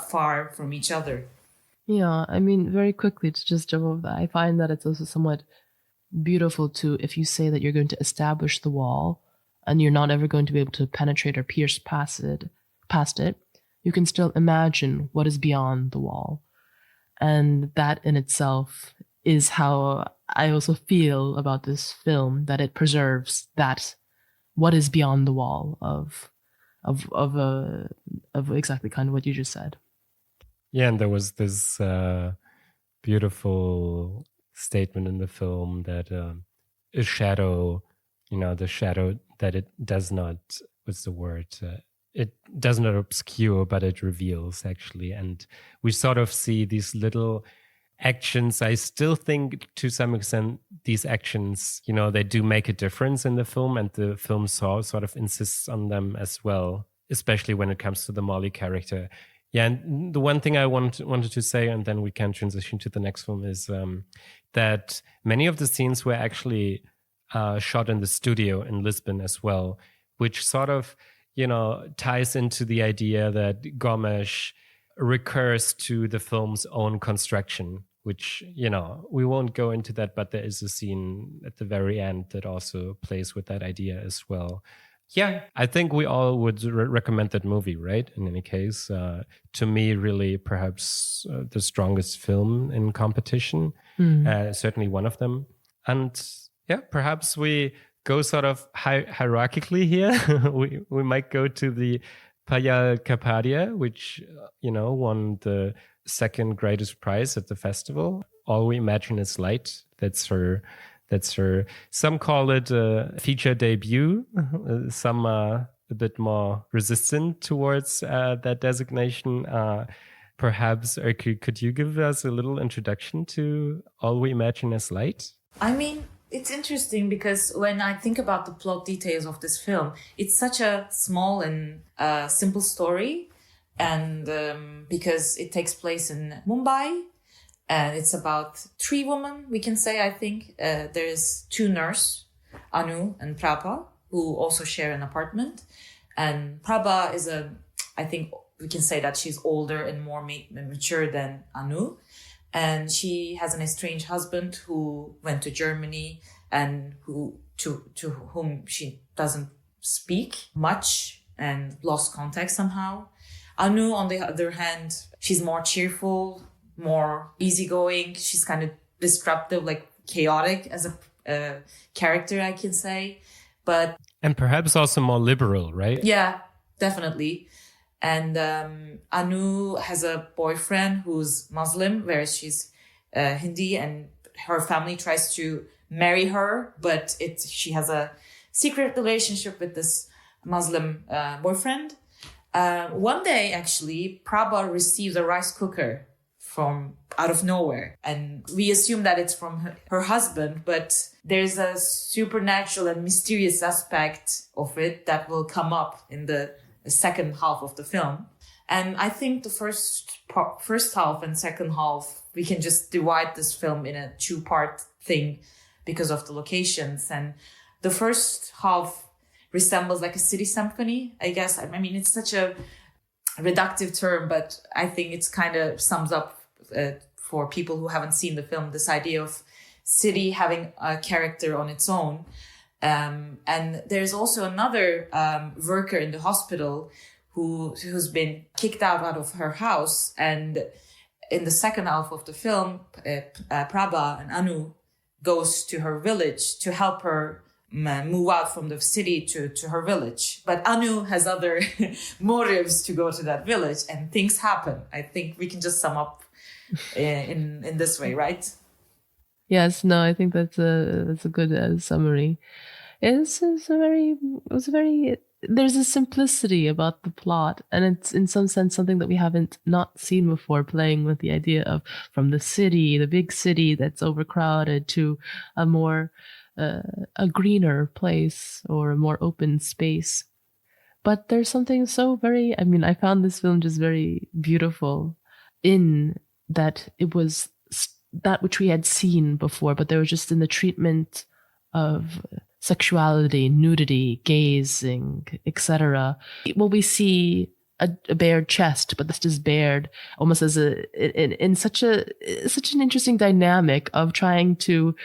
far from each other. Yeah, I mean, very quickly to just jump over that, I find that it's also somewhat beautiful too if you say that you're going to establish the wall and you're not ever going to be able to penetrate or pierce past it, you can still imagine what is beyond the wall. And that in itself is how I also feel about this film, that it preserves that what is beyond the wall of exactly kind of what you just said. Yeah, and there was this beautiful statement in the film that a shadow, the shadow that it does not, what's the word? It does not obscure, but it reveals, actually. And we sort of see these little actions. I still think to some extent these actions, they do make a difference in the film, and the film sort of insists on them as well, especially when it comes to the Molly character. Yeah, and the one thing I wanted to say, and then we can transition to the next film, is that many of the scenes were actually shot in the studio in Lisbon as well, which sort of ties into the idea that Gomes recurs to the film's own construction, which, we won't go into that, but there is a scene at the very end that also plays with that idea as well. Yeah, I think we all would recommend that movie, right? In any case, to me, really, perhaps the strongest film in Competition, certainly one of them. And yeah, perhaps we go sort of hierarchically here. we might go to the Payal Kapadia, which, won the second greatest prize at the festival. All We Imagine Is Light. That's her. Some call it a feature debut. Some are a bit more resistant towards that designation. Perhaps, Öykü, could you give us a little introduction to All We Imagine Is Light? I mean, it's interesting because when I think about the plot details of this film, it's such a small and simple story. And because it takes place in Mumbai, and it's about 3 women, we can say, I think. There's 2 nurses, Anu and Prabha, who also share an apartment. And Prabha is I think we can say that she's older and more mature than Anu. And she has an estranged husband who went to Germany and to whom she doesn't speak much and lost contact somehow. Anu, on the other hand, she's more cheerful, more easygoing. She's kind of disruptive, like chaotic as a character, I can say. And perhaps also more liberal, right? Yeah, definitely. And Anu has a boyfriend who's Muslim, whereas she's Hindi, and her family tries to marry her, but she has a secret relationship with this Muslim boyfriend. One day, actually, Prabha receives a rice cooker from out of nowhere, and we assume that it's from her husband, but there's a supernatural and mysterious aspect of it that will come up in the second half of the film. And I think the first half and second half, we can just divide this film in a 2-part thing because of the locations. And the first half resembles like a city symphony, I guess. I mean, it's such a reductive term, but I think it's kind of sums up for people who haven't seen the film, this idea of city having a character on its own. And there's also another worker in the hospital who's been kicked out of her house. And in the second half of the film, Prabha and Anu goes to her village to help her move out from the city to her village. But Anu has other motives to go to that village, and things happen. I think we can just sum up in this way, right? Yes, no, I think that's a good summary. There's a simplicity about the plot, and it's in some sense something that we haven't not seen before, playing with the idea of from the city, the big city that's overcrowded, to a more a greener place or a more open space. But there's something so very, I found this film just very beautiful in that it was that which we had seen before, but there was just in the treatment of sexuality, nudity, gazing, etc. Well, we see a bared chest, but this is bared almost as in such an interesting dynamic of trying to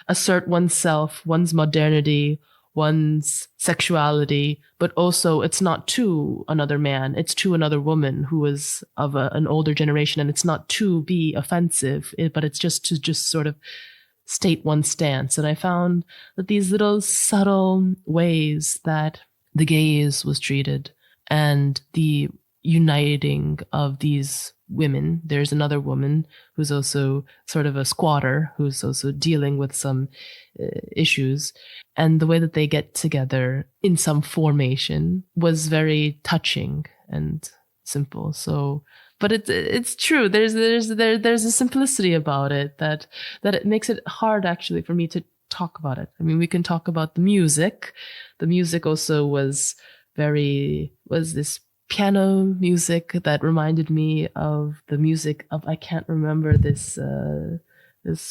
assert oneself, one's modernity, one's sexuality, but also it's not to another man, it's to another woman who is of an older generation, and it's not to be offensive, but it's just to just sort of state one's stance. And I found that these little subtle ways that the gaze was treated and the uniting of these women. There's another woman who's also sort of a squatter, who's also dealing with some issues. And the way that they get together in some formation was very touching and simple. So, but it's true. There's a simplicity about it that it makes it hard actually for me to talk about it. I mean, we can talk about the music. The music also was this piano music that reminded me of the music of, I can't remember this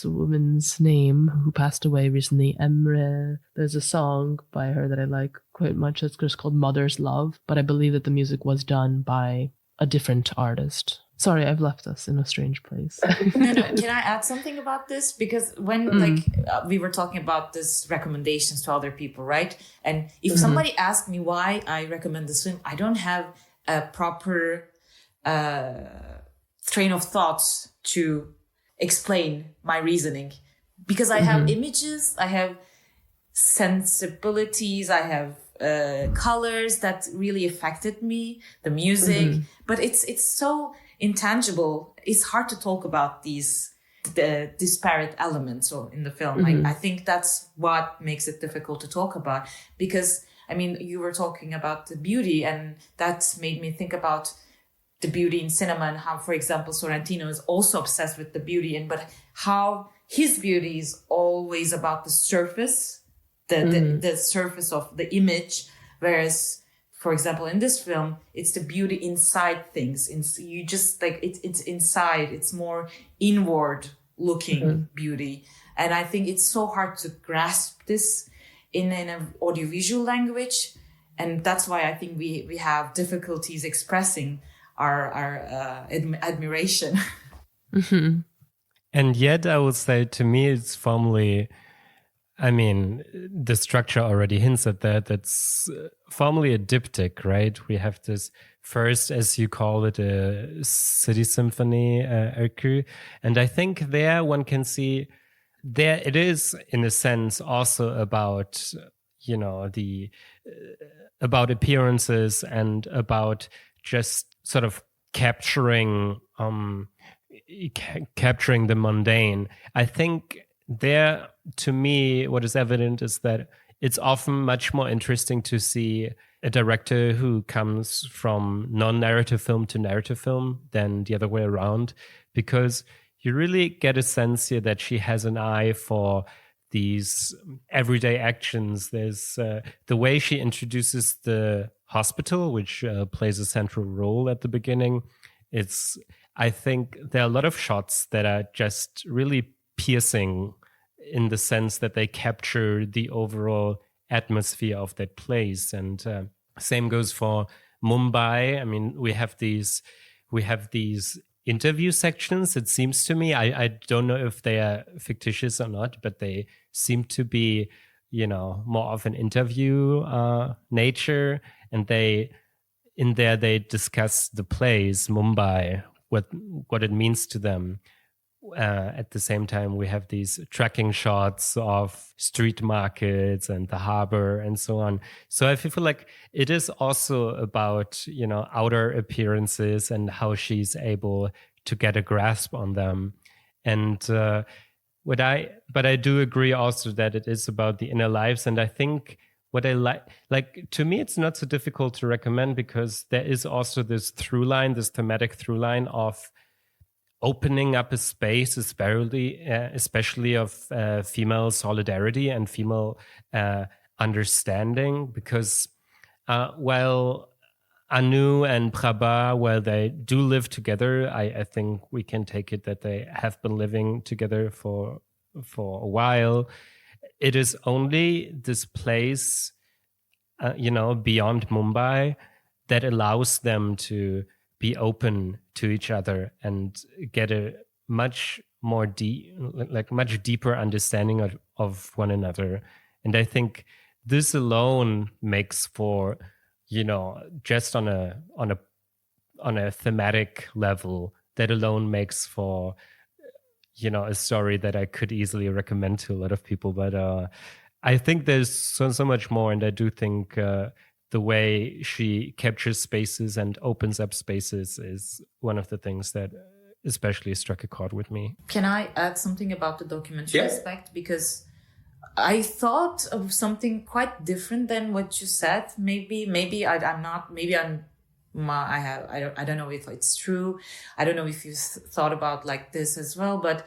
woman's name who passed away recently, Emre. There's a song by her that I like quite much. It's just called Mother's Love, but I believe that the music was done by a different artist. Sorry, I've left us in a strange place. No. Can I add something about this? Because when we were talking about this recommendations to other people, right? And if somebody asked me why I recommend this film, I don't have a proper train of thoughts to explain my reasoning, because I have images, I have sensibilities, I have colors that really affected me, the music, but it's so intangible. It's hard to talk about the disparate elements or in the film. I think that's what makes it difficult to talk about, because I mean, you were talking about the beauty, and that made me think about the beauty in cinema and how, for example, Sorrentino is also obsessed with the beauty, but how his beauty is always about the surface, the surface of the image, whereas, for example, in this film, it's the beauty inside things. You just like it's inside. It's more inward looking beauty, and I think it's so hard to grasp this in an audiovisual language, and that's why I think we have difficulties expressing our admiration. And yet, I would say, to me, it's formally, I mean, the structure already hints at that. It's formally a diptych, right? We have this first, as you call it, a city symphony, Öykü. And I think there one can see, there it is, in a sense, also about, about appearances and about just sort of capturing the mundane. I think there, to me, what is evident is that it's often much more interesting to see a director who comes from non-narrative film to narrative film than the other way around, because you really get a sense here that she has an eye for these everyday actions. There's the way she introduces the hospital, which plays a central role at the beginning. I think there are a lot of shots that are just really piercing in the sense that they capture the overall atmosphere of that place. And same goes for Mumbai. I mean, we have these interview sections, it seems to me. I don't know if they are fictitious or not, but they seem to be, more of an interview nature. And they discuss the place, Mumbai, what it means to them. At the same time, we have these tracking shots of street markets and the harbor and so on. So I feel like it is also about, outer appearances and how she's able to get a grasp on them. And but I do agree also that it is about the inner lives. And I think what I like, to me, it's not so difficult to recommend, because there is also this through line, this thematic through line of opening up a space, especially of female solidarity and female understanding, because while Anu and Prabha, while they do live together, I think we can take it that they have been living together for a while. It is only this place, beyond Mumbai, that allows them to be open to each other and get a much deeper understanding of one another. And I think this alone makes for, just on a thematic level, that alone makes for, a story that I could easily recommend to a lot of people. But I think there's so much more. And I do think the way she captures spaces and opens up spaces is one of the things that especially struck a chord with me. Can I add something about the documentary aspect? Because I thought of something quite different than what you said. I don't know if it's true. I don't know if you thought about like this as well. But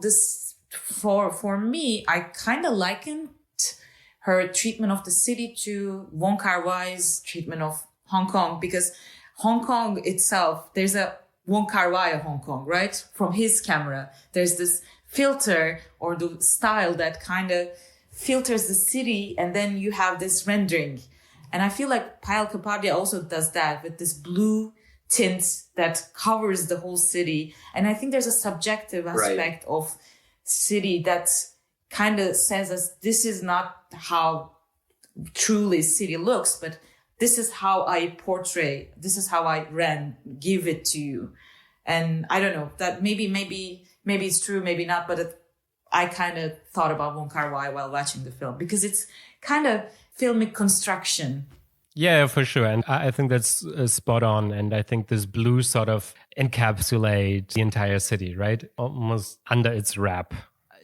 this for me, I kind of likened her treatment of the city to Wong Kar-wai's treatment of Hong Kong, because Hong Kong itself, there's a Wong Kar-wai of Hong Kong, right? From his camera, there's this filter or the style that kind of filters the city, and then you have this rendering. And I feel like Payal Kapadia also does that with this blue tint that covers the whole city. And I think there's a subjective aspect of city that kind of says us, this is not how truly city looks, but this is how I portray, this is how I give it to you. And I don't know, that maybe it's true, maybe not, but I kind of thought about Wong Kar-wai while watching the film, because it's kind of filmic construction. Yeah, for sure. And I think that's spot on. And I think this blue sort of encapsulates the entire city, right? Almost under its wrap.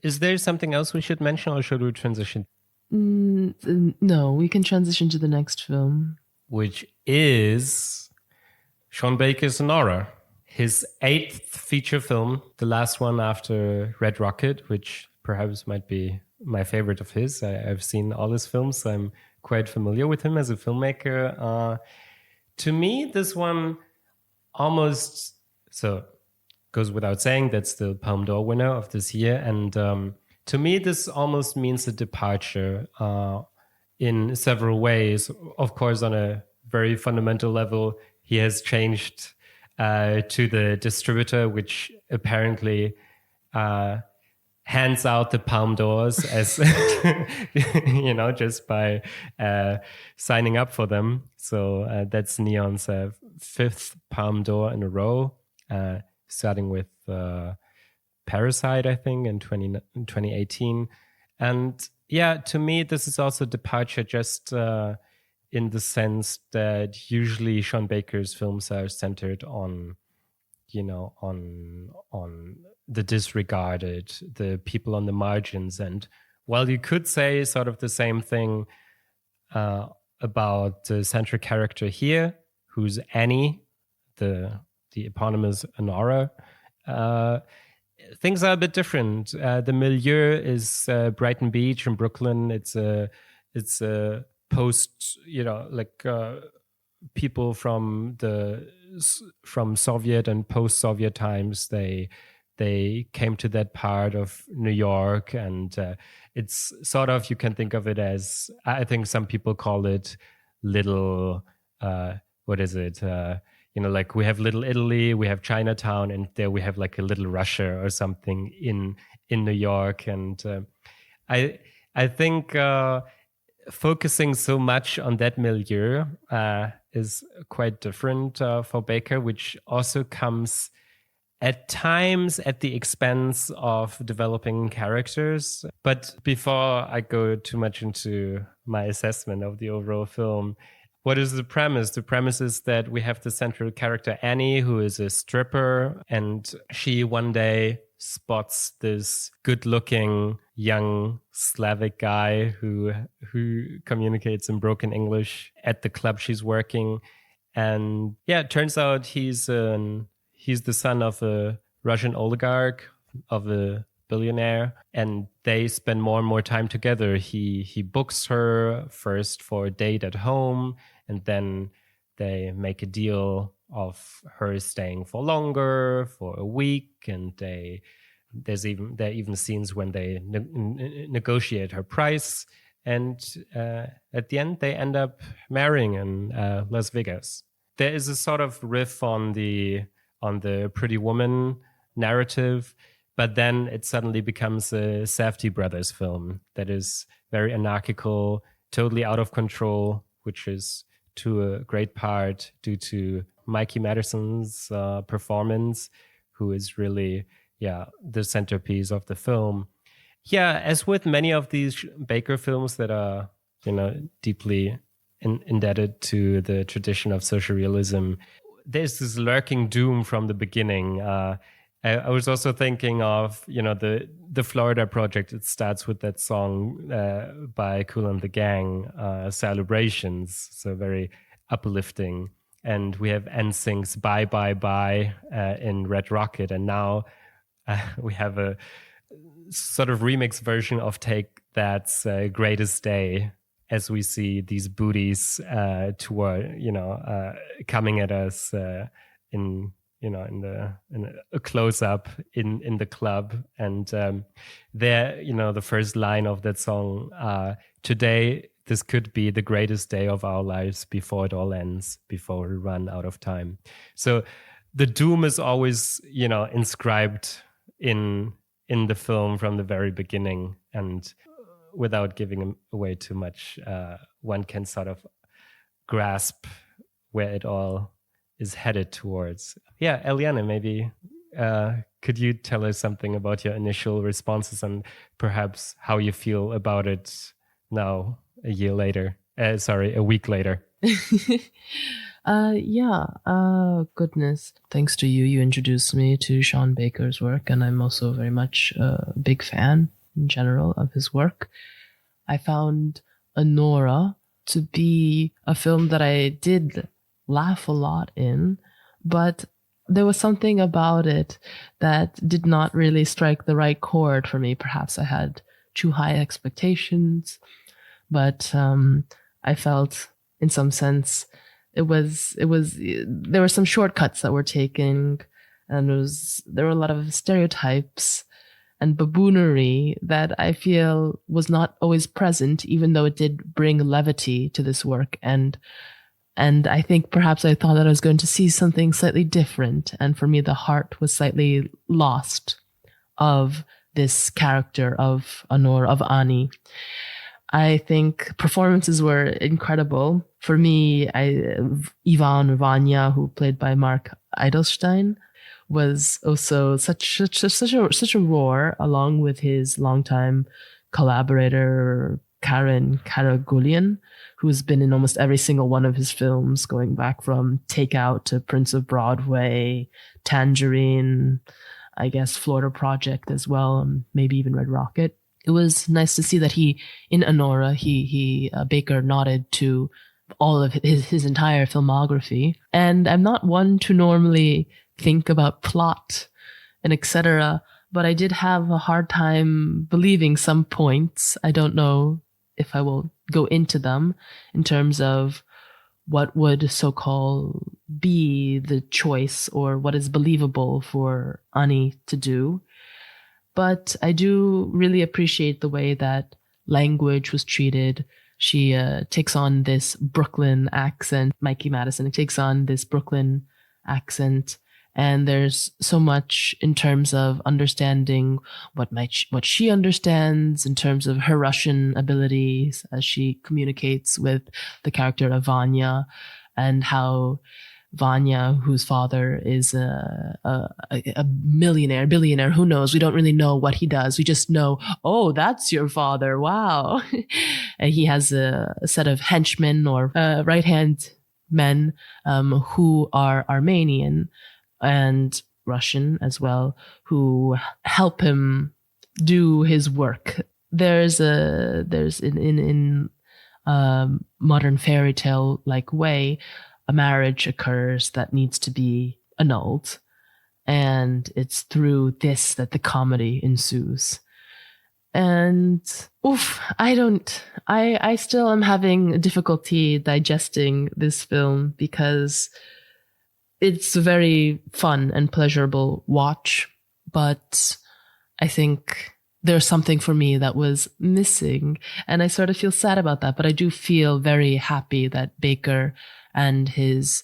Is there something else we should mention, or should we transition? No, we can transition to the next film. Which is Sean Baker's Anora, his 8th feature film, the last one after Red Rocket, which perhaps might be my favorite of his. I've seen all his films, so I'm quite familiar with him as a filmmaker. To me, this one almost, so goes without saying, that's the Palme d'Or winner of this year. And to me, this almost means a departure in several ways. Of course, on a very fundamental level, he has changed to the distributor, which apparently hands out the Palme d'Ors as, just by signing up for them. So that's Neon's 5th Palme d'Or in a row, starting with Parasite, I think, in 2018. And yeah, to me, this is also a departure just in the sense that usually Sean Baker's films are centered on, on the disregarded, the people on the margins. And while you could say sort of the same thing about the central character here, who's Annie, the eponymous Anora, things are a bit different. The milieu is Brighton Beach in Brooklyn. It's a post, people from Soviet and post-Soviet times. They came to that part of New York, and it's sort of, you can think of it as, I think some people call it little, what is it? Like we have Little Italy, we have Chinatown, and there we have like a Little Russia or something in New York. And I think focusing so much on that milieu is quite different for Baker, which also comes at times at the expense of developing characters. But before I go too much into my assessment of the overall film, what is the premise? The premise is that we have the central character Annie, who is a stripper, and she one day spots this good-looking young Slavic guy who communicates in broken English at the club she's working. And yeah, it turns out he's the son of a Russian oligarch, of a billionaire, and they spend more and more time together. He books her first for a date at home, and then they make a deal of her staying for longer, for a week, and there are even scenes when they negotiate her price, and at the end they end up marrying in Las Vegas. There is a sort of riff on the Pretty Woman narrative, but then it suddenly becomes a Safdie brothers film that is very anarchical, totally out of control, which is to a great part due to Mikey Madison's performance, who is really, the centerpiece of the film. Yeah, as with many of these Baker films that are, deeply indebted to the tradition of social realism, there's this lurking doom from the beginning. I was also thinking of, the Florida Project. It starts with that song by Kool and the Gang, Celebrations, so very uplifting. And we have NSYNC's Bye Bye Bye in Red Rocket. And now we have a sort of remix version of Take That's Greatest Day, as we see these booties toward, coming at us in a close up in the club. And there, the first line of that song, today, this could be the greatest day of our lives before it all ends, before we run out of time. So the doom is always, inscribed in the film from the very beginning. And without giving away too much, one can sort of grasp where it all is headed towards. Yeah, Eliana, maybe could you tell us something about your initial responses and perhaps how you feel about it now, a week later? Goodness. Thanks to you, you introduced me to Sean Baker's work, and I'm also very much a big fan in general of his work. I found Anora to be a film that I did laugh a lot in, but there was something about it that did not really strike the right chord for me. Perhaps I had too high expectations, but I felt in some sense there were some shortcuts that were taken, and there were a lot of stereotypes and baboonery that I feel was not always present, even though it did bring levity to this work. And I think perhaps I thought that I was going to see something slightly different. And for me, the heart was slightly lost of this character of Anora, of Ani. I think performances were incredible. For me, Ivan Vanya, who played by Mark Eidelstein, was also such a roar, along with his longtime collaborator Karen Karagulian, who's been in almost every single one of his films, going back from Take Out to Prince of Broadway, Tangerine, I guess Florida Project as well, maybe even Red Rocket. It was nice to see that in Anora, Baker nodded to all of his entire filmography. And I'm not one to normally think about plot and etc., but I did have a hard time believing some points. I don't know if I will go into them in terms of what would so-called be the choice or what is believable for Ani to do. But I do really appreciate the way that language was treated. She takes on this Brooklyn accent. Mikey Madison takes on this Brooklyn accent. And there's so much in terms of understanding what she understands in terms of her Russian abilities as she communicates with the character of Vanya, and how Vanya, whose father is a billionaire, who knows? We don't really know what he does. We just know, oh, that's your father. Wow. And he has a set of henchmen or right-hand men who are Armenian and Russian as well, who help him do his work. There's in modern fairy tale like way, a marriage occurs that needs to be annulled, and it's through this that the comedy ensues. And I still am having difficulty digesting this film because it's a very fun and pleasurable watch, but I think there's something for me that was missing, and I sort of feel sad about that. But I do feel very happy that Baker and his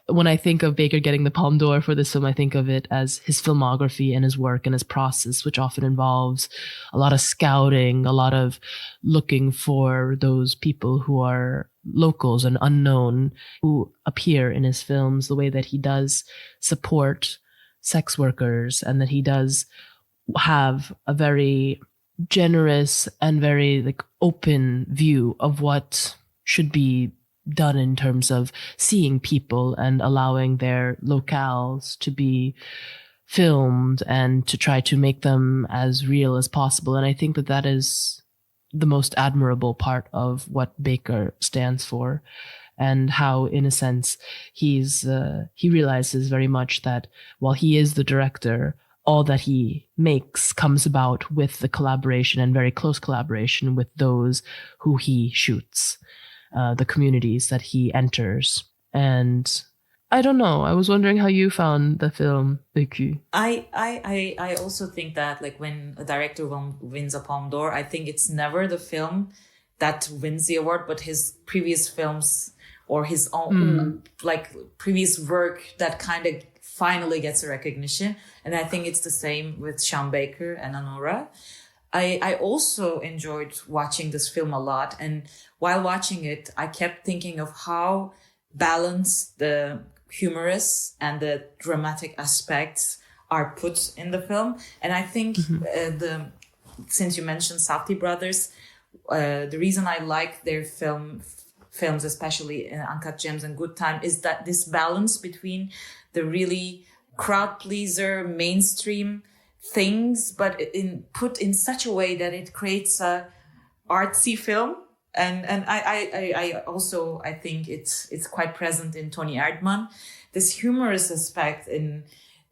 when I think of Baker getting the Palme d'Or for this film, I think of it as his filmography and his work and his process, which often involves a lot of scouting, a lot of looking for those people who are locals and unknown who appear in his films, the way that he does support sex workers, and that he does have a very generous and very like open view of what should be done in terms of seeing people and allowing their locales to be filmed and to try to make them as real as possible. And I think that that is the most admirable part of what Baker stands for, and how, in a sense, he realizes very much that while he is the director, all that he makes comes about with the collaboration and very close collaboration with those who he shoots. The communities that he enters. And I don't know, I was wondering how you found the film, Öykü. I also think that like when a director wins a Palme d'Or, I think it's never the film that wins the award, but his previous films or his own like previous work that kind of finally gets a recognition. And I think it's the same with Sean Baker and Anora. I also enjoyed watching this film a lot. And while watching it, I kept thinking of how balanced the humorous and the dramatic aspects are put in the film. And I think since you mentioned Safdie brothers, the reason I like their films, especially in Uncut Gems and Good Time, is that this balance between the really crowd pleaser, mainstream things, but put in such a way that it creates a artsy film. And I also think it's quite present in Tony Erdmann, this humorous aspect in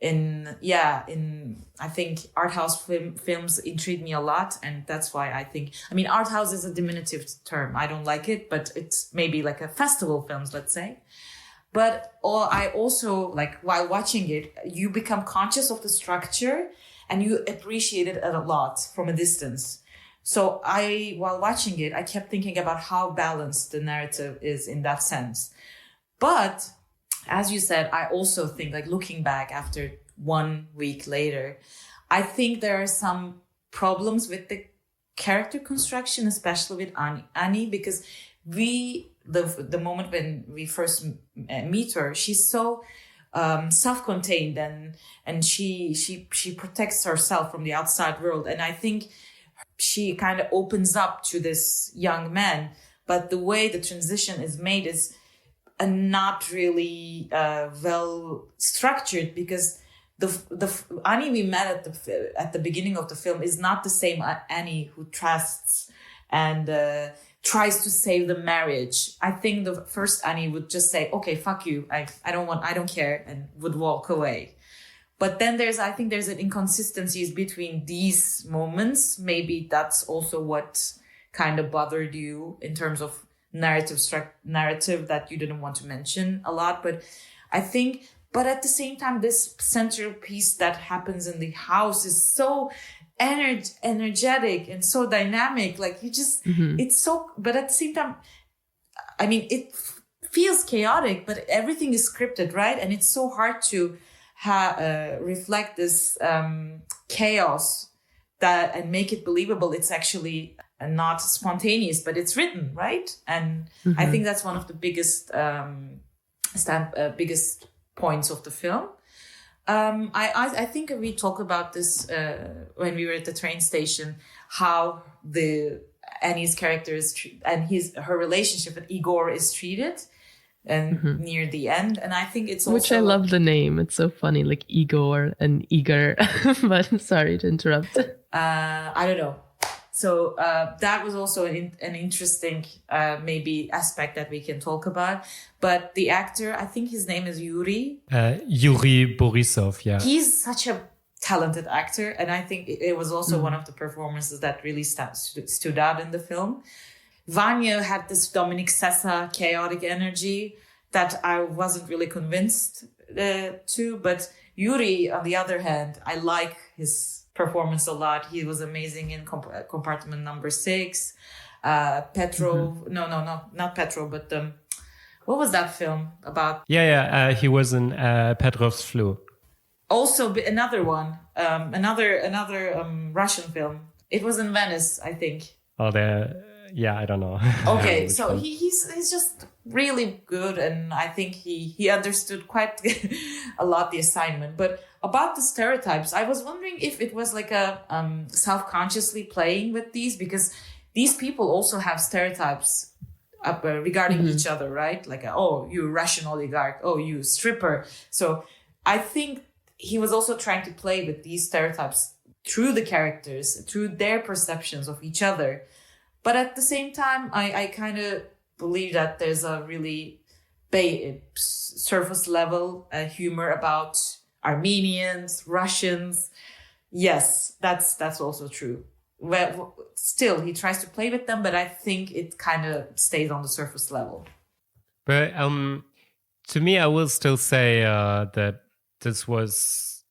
I think art house films intrigue me a lot. And that's why art house is a diminutive term. I don't like it, but it's maybe like a festival films, let's say. But I also, like, while watching it, you become conscious of the structure and you appreciate it a lot from a distance. So while watching it, I kept thinking about how balanced the narrative is in that sense. But as you said, I also think, like, looking back after 1 week later, I think there are some problems with the character construction, especially with Annie, because the moment when we first meet her, she's so self-contained and she protects herself from the outside world. And I think she kind of opens up to this young man, but the way the transition is made is not really well structured, because the Annie we met at the beginning of the film is not the same Annie who trusts and tries to save the marriage. I think the first Annie would just say, okay, fuck you. I don't care, and would walk away. But then there's an inconsistencies between these moments. Maybe that's also what kind of bothered you in terms of narrative that you didn't want to mention a lot. But at the same time, this centerpiece that happens in the house is so energetic and so dynamic. Like, you just, it's so, but at the same time, I mean, it feels chaotic, but everything is scripted, right? And it's so hard to reflect this chaos and make it believable. It's actually not spontaneous, but it's written, right? And I think that's one of the biggest biggest points of the film. I think we talked about this when we were at the train station, how Annie's character is and her relationship with Igor is treated, and near the end. And I think it's also, which I love the name. It's so funny, like Igor and Igor. But sorry to interrupt. I don't know. So that was also an interesting maybe aspect that we can talk about. But the actor, I think his name is Yuri. Yuri Borisov, yeah. He's such a talented actor. And I think it was also one of the performances that really stood out in the film. Vanya had this Dominic Sessa chaotic energy that I wasn't really convinced to. But Yuri, on the other hand, I like his performance a lot. He was amazing in Compartment Number 6. Petro, no, not Petro, but What was that film about? He was in Petrov's Flu. Also another one, another Russian film. It was in Venice, I think. Oh, I don't know. Okay, so he's just really good, and I think he understood quite a lot the assignment. But about the stereotypes, I was wondering if it was like a self-consciously playing with these, because these people also have stereotypes regarding each other, right? Like, oh, you Russian oligarch, oh, you stripper. So I think he was also trying to play with these stereotypes through the characters, through their perceptions of each other. But at the same time, I kind of believe that there's a really surface level humor about Armenians, Russians. Yes, that's also true. Well, still, he tries to play with them, but I think it kind of stays on the surface level. But to me, I will still say that this was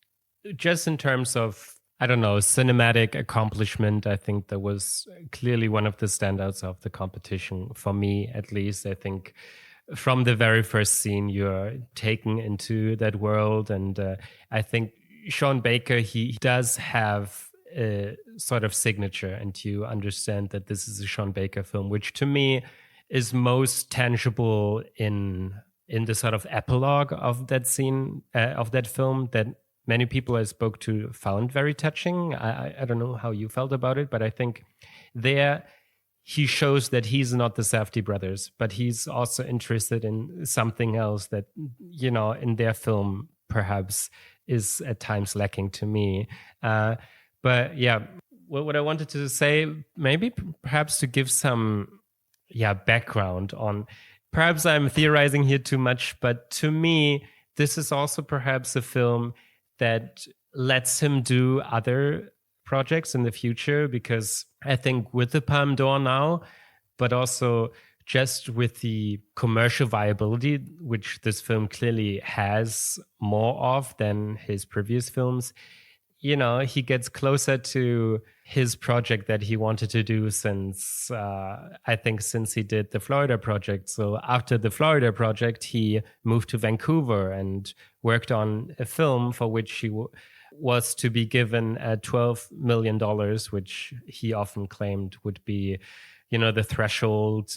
just in terms of, I don't know, cinematic accomplishment. I think that was clearly one of the standouts of the competition, for me at least. I think from the very first scene, you're taken into that world. And I think Sean Baker, he does have a sort of signature, and you understand that this is a Sean Baker film, which to me is most tangible in the sort of epilogue of that scene, of that film, that many people I spoke to found very touching. I don't know how you felt about it, but I think there he shows that he's not the Safdie brothers, but he's also interested in something else that, you know, in their film perhaps is at times lacking to me. But yeah, what I wanted to say, maybe perhaps to give some background on, perhaps I'm theorizing here too much, but to me, this is also perhaps a film that lets him do other projects in the future, because I think with the Palme d'Or now, but also just with the commercial viability, which this film clearly has more of than his previous films, you know, he gets closer to his project that he wanted to do since he did the Florida project. So after the Florida project, he moved to Vancouver and worked on a film for which he was to be given $12 million, which he often claimed would be, you know, the threshold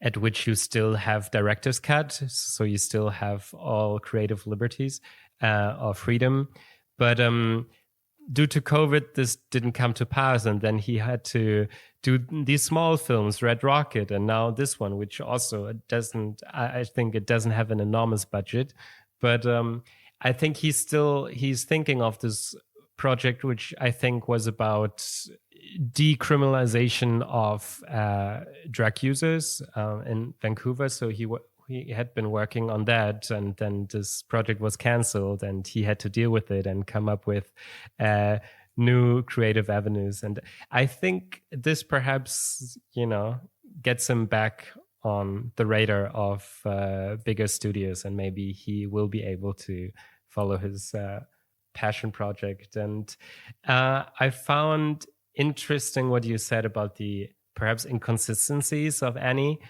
at which you still have director's cut. So you still have all creative liberties or freedom. But due to COVID, this didn't come to pass. And then he had to do these small films, Red Rocket, and now this one, which also I think it doesn't have an enormous budget. But I think he's thinking of this project, which I think was about decriminalization of drug users in Vancouver. So he had been working on that, and then this project was canceled, and he had to deal with it and come up with new creative avenues. And I think this perhaps, you know, gets him back on the radar of bigger studios, and maybe he will be able to follow his passion project. And I found interesting what you said about the perhaps inconsistencies of Annie.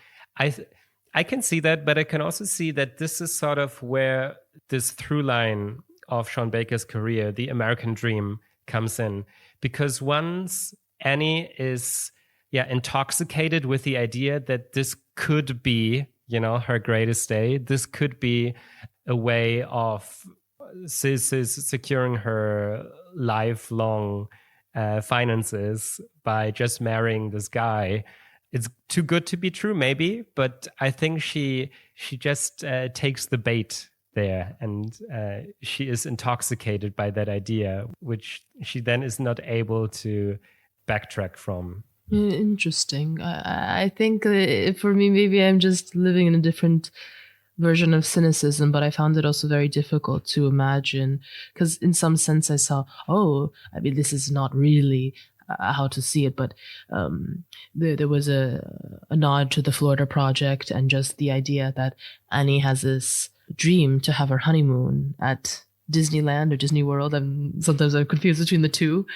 I can see that, but I can also see that this is sort of where this through line of Sean Baker's career, the American dream, comes in. Because once Annie is intoxicated with the idea that this could be, you know, her greatest day, this could be a way of securing her lifelong finances by just marrying this guy. It's too good to be true, maybe, but I think she just takes the bait there, and she is intoxicated by that idea, which she then is not able to backtrack from. Interesting. I think for me, maybe I'm just living in a different version of cynicism, but I found it also very difficult to imagine, because in some sense I saw, this is not really how to see it, but there was a nod to the Florida project, and just the idea that Annie has this dream to have her honeymoon at Disneyland or Disney World. Sometimes I'm confused between the two,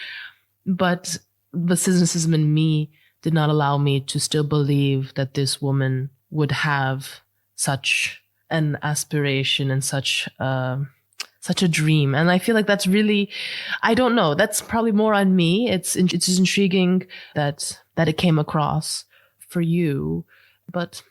but the cynicism in me did not allow me to still believe that this woman would have such an aspiration and such a dream. And I feel like that's really, I don't know, that's probably more on me. It's intriguing that it came across for you, but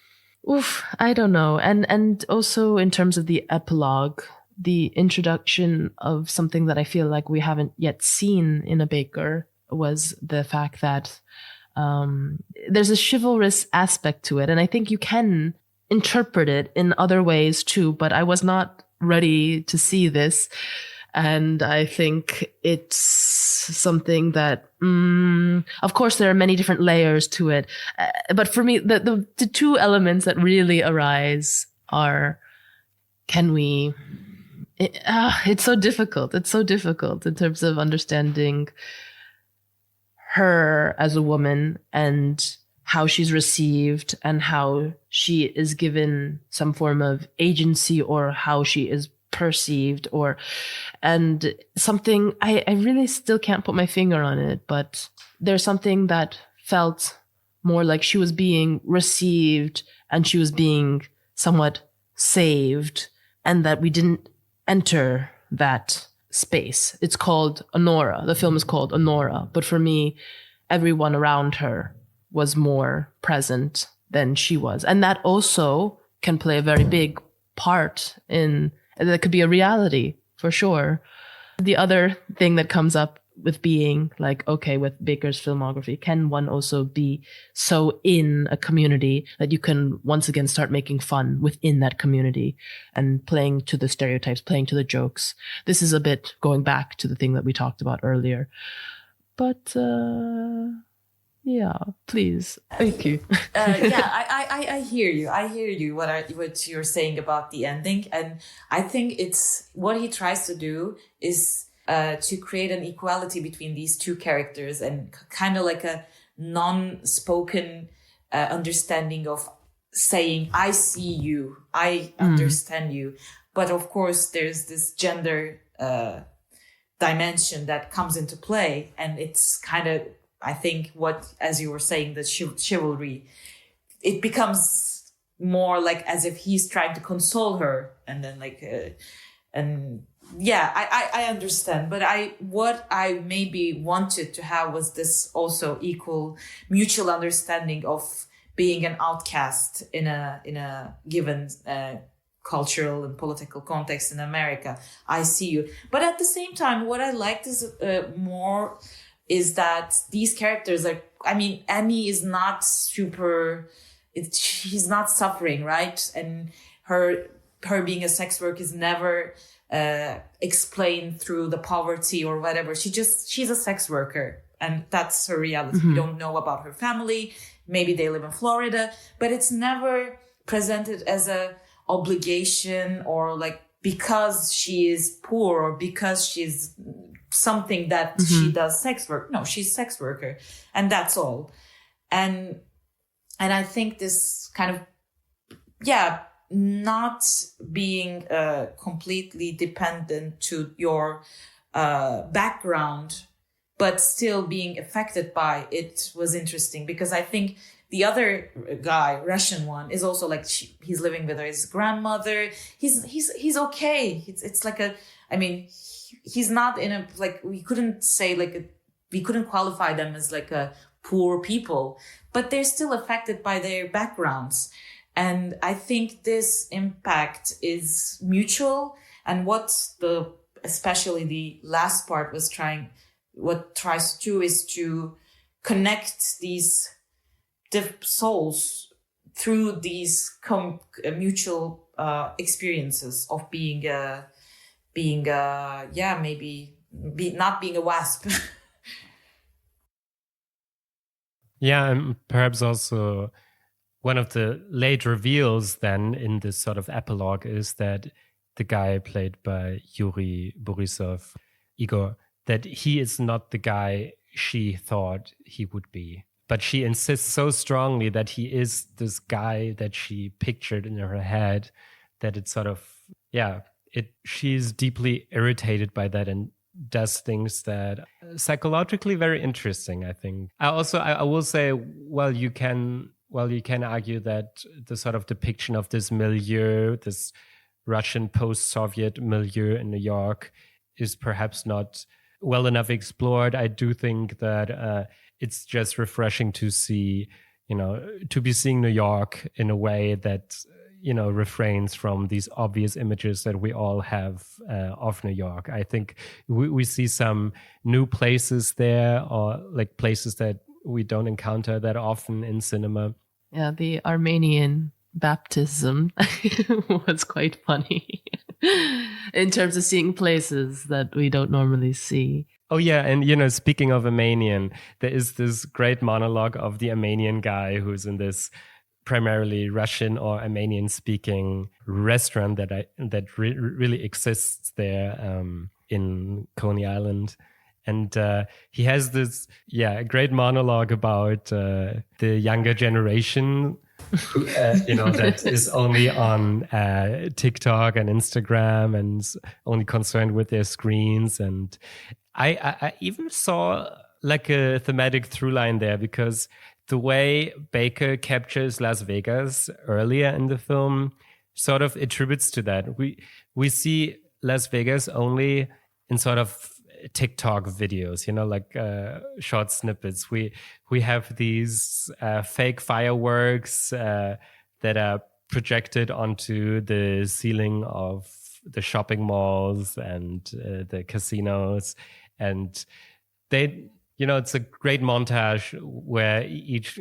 I don't know. And also in terms of the epilogue, the introduction of something that I feel like we haven't yet seen in a Baker was the fact that there's a chivalrous aspect to it. And I think you can interpret it in other ways too, but I was not ready to see this. And I think it's something that, of course, there are many different layers to it. But for me, the two elements that really arise are, it's so difficult. It's so difficult in terms of understanding her as a woman and how she's received and how she is given some form of agency or how she is perceived and something I really still can't put my finger on it, but there's something that felt more like she was being received and she was being somewhat saved, and that we didn't enter that space. It's called Anora. The film is called Anora, but for me, everyone around her was more present than she was. And that also can play a very big part that could be a reality for sure. The other thing that comes up with being like, okay, with Baker's filmography, can one also be so in a community that you can once again start making fun within that community and playing to the stereotypes, playing to the jokes? This is a bit going back to the thing that we talked about earlier. But yeah, please. Thank you. I hear you. I hear you, what you're saying about the ending. And I think it's what he tries to do is to create an equality between these two characters and kind of like a non-spoken understanding of saying, I see you, I understand you. But of course, there's this gender dimension that comes into play. And it's kind of, I think, what, as you were saying, the chivalry, it becomes more like as if he's trying to console her. And then I understand. But what I maybe wanted to have was this also equal mutual understanding of being an outcast in a given cultural and political context in America. I see you. But at the same time, what I liked is more is that these characters are, I mean, Annie is not she's not suffering, right? And her being a sex worker is never explained through the poverty or whatever. She's a sex worker, and that's her reality. We don't know about her family. Maybe they live in Florida, but it's never presented as a obligation or like because she is poor or because she's something that she does sex work. No, she's sex worker, and that's all. And I think this kind of, not being completely dependent to your background, but still being affected by it was interesting, because I think the other guy, Russian one, is also like he's living with his grandmother. He's okay. It's like he's not in a, like, we couldn't qualify them as like a poor people, but they're still affected by their backgrounds. And I think this impact is mutual. And especially the last part tries to do is to connect these souls through these mutual experiences of not being a wasp. Yeah, and perhaps also one of the late reveals then in this sort of epilogue is that the guy played by Yuri Borisov, Igor, that he is not the guy she thought he would be. But she insists so strongly that he is this guy that she pictured in her head, that it's sort of, she's deeply irritated by that and does things that are psychologically very interesting, I think. I will say, well, you can well, you can argue that the sort of depiction of this milieu, this Russian post-Soviet milieu in New York, is perhaps not well enough explored. I do think that it's just refreshing to see, to be seeing New York in a way that, refrains from these obvious images that we all have of New York. I think we see some new places there, or like places that we don't encounter that often in cinema. Yeah, the Armenian baptism was quite funny in terms of seeing places that we don't normally see. Oh, yeah. And, speaking of Armenian, there is this great monologue of the Armenian guy who's in this primarily Russian or Armenian speaking restaurant that really exists there in Coney Island. And he has this, great monologue about the younger generation, that is only on TikTok and Instagram and only concerned with their screens. And I even saw like a thematic through line there, because the way Baker captures Las Vegas earlier in the film sort of attributes to that. We see Las Vegas only in sort of TikTok videos, like short snippets. We have these fake fireworks that are projected onto the ceiling of the shopping malls and the casinos, and they, it's a great montage where each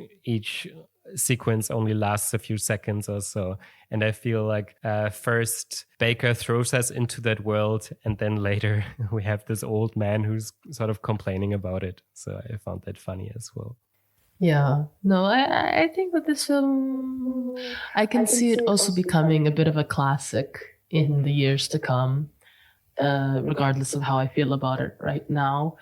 sequence only lasts a few seconds or so. And I feel like first Baker throws us into that world, and then later we have this old man who's sort of complaining about it. So I found that funny as well. Yeah, no, I think with this film, I can see it also becoming a bit of a classic in the years to come, regardless of how I feel about it right now.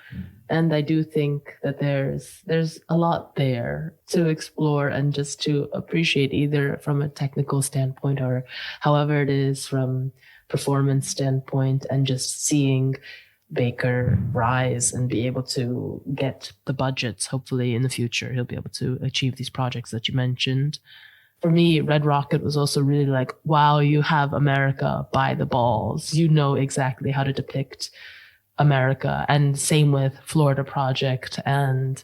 And I do think that there's a lot there to explore and just to appreciate, either from a technical standpoint or however it is from performance standpoint, and just seeing Baker rise and be able to get the budgets. Hopefully in the future, he'll be able to achieve these projects that you mentioned. For me, Red Rocket was also really like, wow, you have America by the balls. You know exactly how to depict America. And same with Florida Project and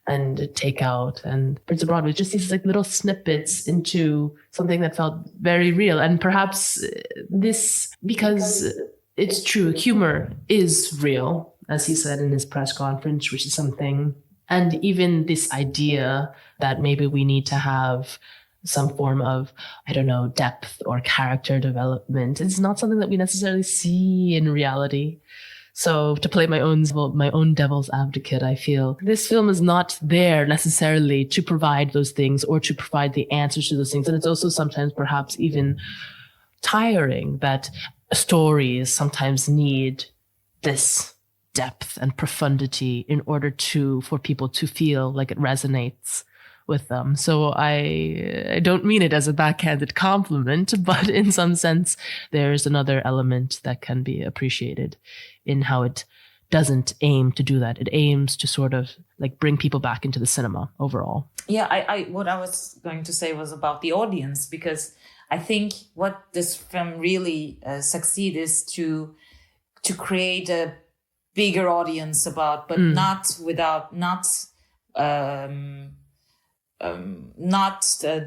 Takeout and Prince of Broadway. Just these like little snippets into something that felt very real. And perhaps this, because it's true, humor is real, as he said in his press conference, which is something. And even this idea that maybe we need to have some form of, depth or character development, it's not something that we necessarily see in reality. So to play my own devil's advocate, I feel this film is not there necessarily to provide those things or to provide the answers to those things. And it's also sometimes perhaps even tiring that stories sometimes need this depth and profundity in order for people to feel like it resonates with them. So I don't mean it as a backhanded compliment, but in some sense, there's another element that can be appreciated in how it doesn't aim to do that. It aims to sort of like bring people back into the cinema overall. Yeah, I what I was going to say was about the audience, because I think what this film really succeeds is to create a bigger audience about, but not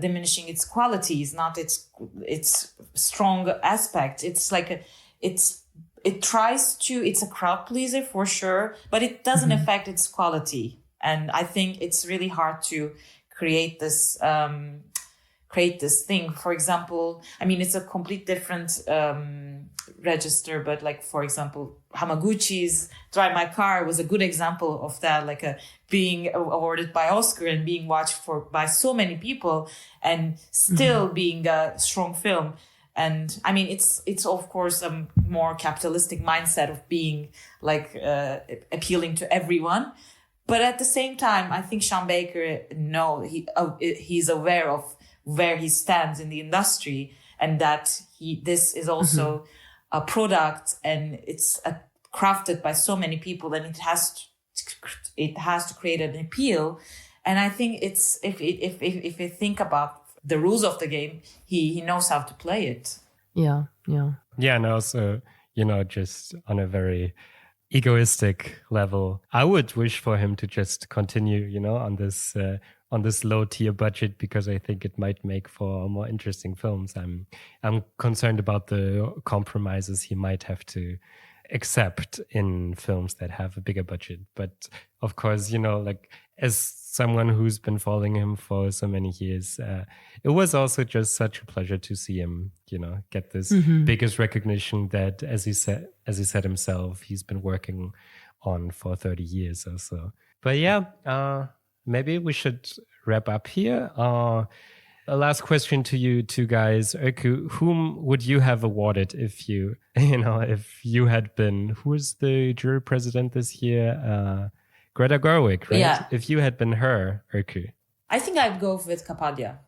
diminishing its qualities, not its strong aspect. It's like it's a crowd pleaser for sure, but it doesn't affect its quality. And I think it's really hard to create this thing. For example, I mean, it's a complete different register, but like, for example, Hamaguchi's Drive My Car was a good example of that, like being awarded by Oscar and being watched by so many people and still being a strong film. And I mean, it's of course a more capitalistic mindset of being like appealing to everyone. But at the same time, I think Sean Baker, he's aware of where he stands in the industry, and that this is also a product, and it's crafted by so many people, and it has to create an appeal. And I think it's if you think about the rules of the game, he knows how to play it. Yeah. And also, just on a very egoistic level, I would wish for him to just continue, on this low tier budget, because I think it might make for more interesting films. I'm concerned about the compromises he might have to accept in films that have a bigger budget. But of course, as someone who's been following him for so many years, it was also just such a pleasure to see him, get this biggest recognition that, as he said himself, he's been working on for 30 years or so. But maybe we should wrap up here. A last question to you two guys. Öykü, whom would you have awarded if you had been, who was the jury president this year? Greta Gerwig, right? Yeah. If you had been her, Öykü. I think I'd go with Kapadia.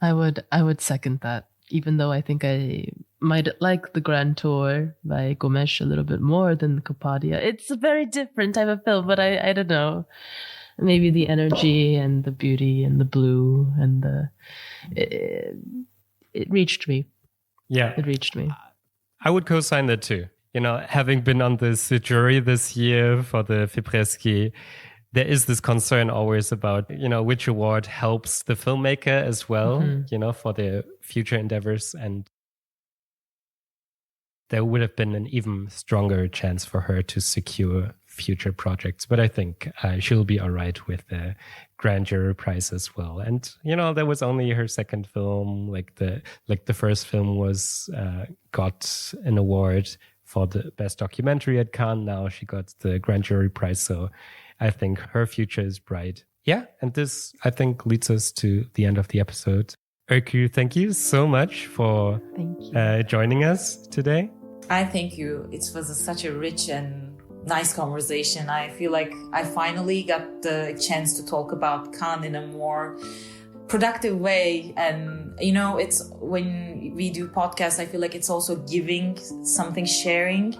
I would second that, even though I think I might like the Grand Tour by Gomes a little bit more than Kapadia. It's a very different type of film, but I don't know. Maybe the energy and the beauty and the blue and it reached me. Yeah. It reached me. I would co-sign that too. Having been on this jury this year for the Fipreschi, there is this concern always about, which award helps the filmmaker as well, for their future endeavors. And there would have been an even stronger chance for her to secure future projects. But I think she'll be all right with the Grand Jury Prize as well. And, there was only her second film. Like the first film was got an award for the best documentary at Cannes. Now she got the Grand Jury Prize. So I think her future is bright. Yeah. And this, I think, leads us to the end of the episode. Öykü, thank you so much for joining us today. I thank you. It was such a rich and nice conversation. I feel like I finally got the chance to talk about Cannes in a more productive way. And, it's when we do podcasts, I feel like it's also giving something, sharing,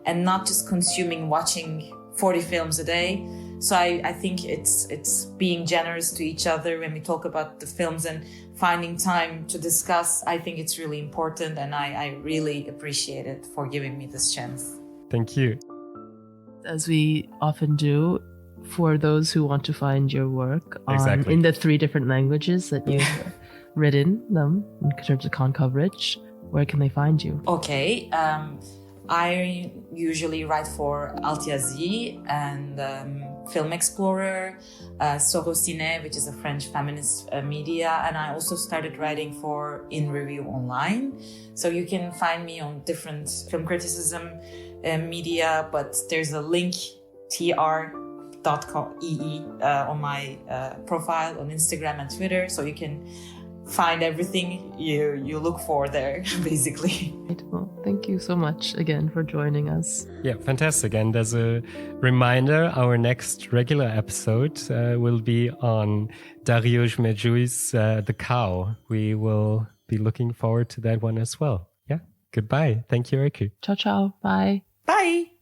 and not just consuming, watching 40 films a day. So I think it's being generous to each other when we talk about the films and finding time to discuss. I think it's really important, and I really appreciate it for giving me this chance. Thank you. As we often do, for those who want to find your work in the 3 different languages that you've written them in terms of Cannes coverage, where can they find you? Okay. I usually write for Altiazi and Film Explorer, Sorociné, which is a French feminist media, and I also started writing for In Review Online. So you can find me on different film criticism media, but there's a Linktr.ee on my profile on Instagram and Twitter, so you can find everything you look for there, basically. Well, thank you so much again for joining us. Yeah, fantastic. And as a reminder, our next regular episode will be on Dario Jmejui's The Cow. We will be looking forward to that one as well. Yeah, goodbye. Thank you, Öykü. Ciao, ciao. Bye. Bye.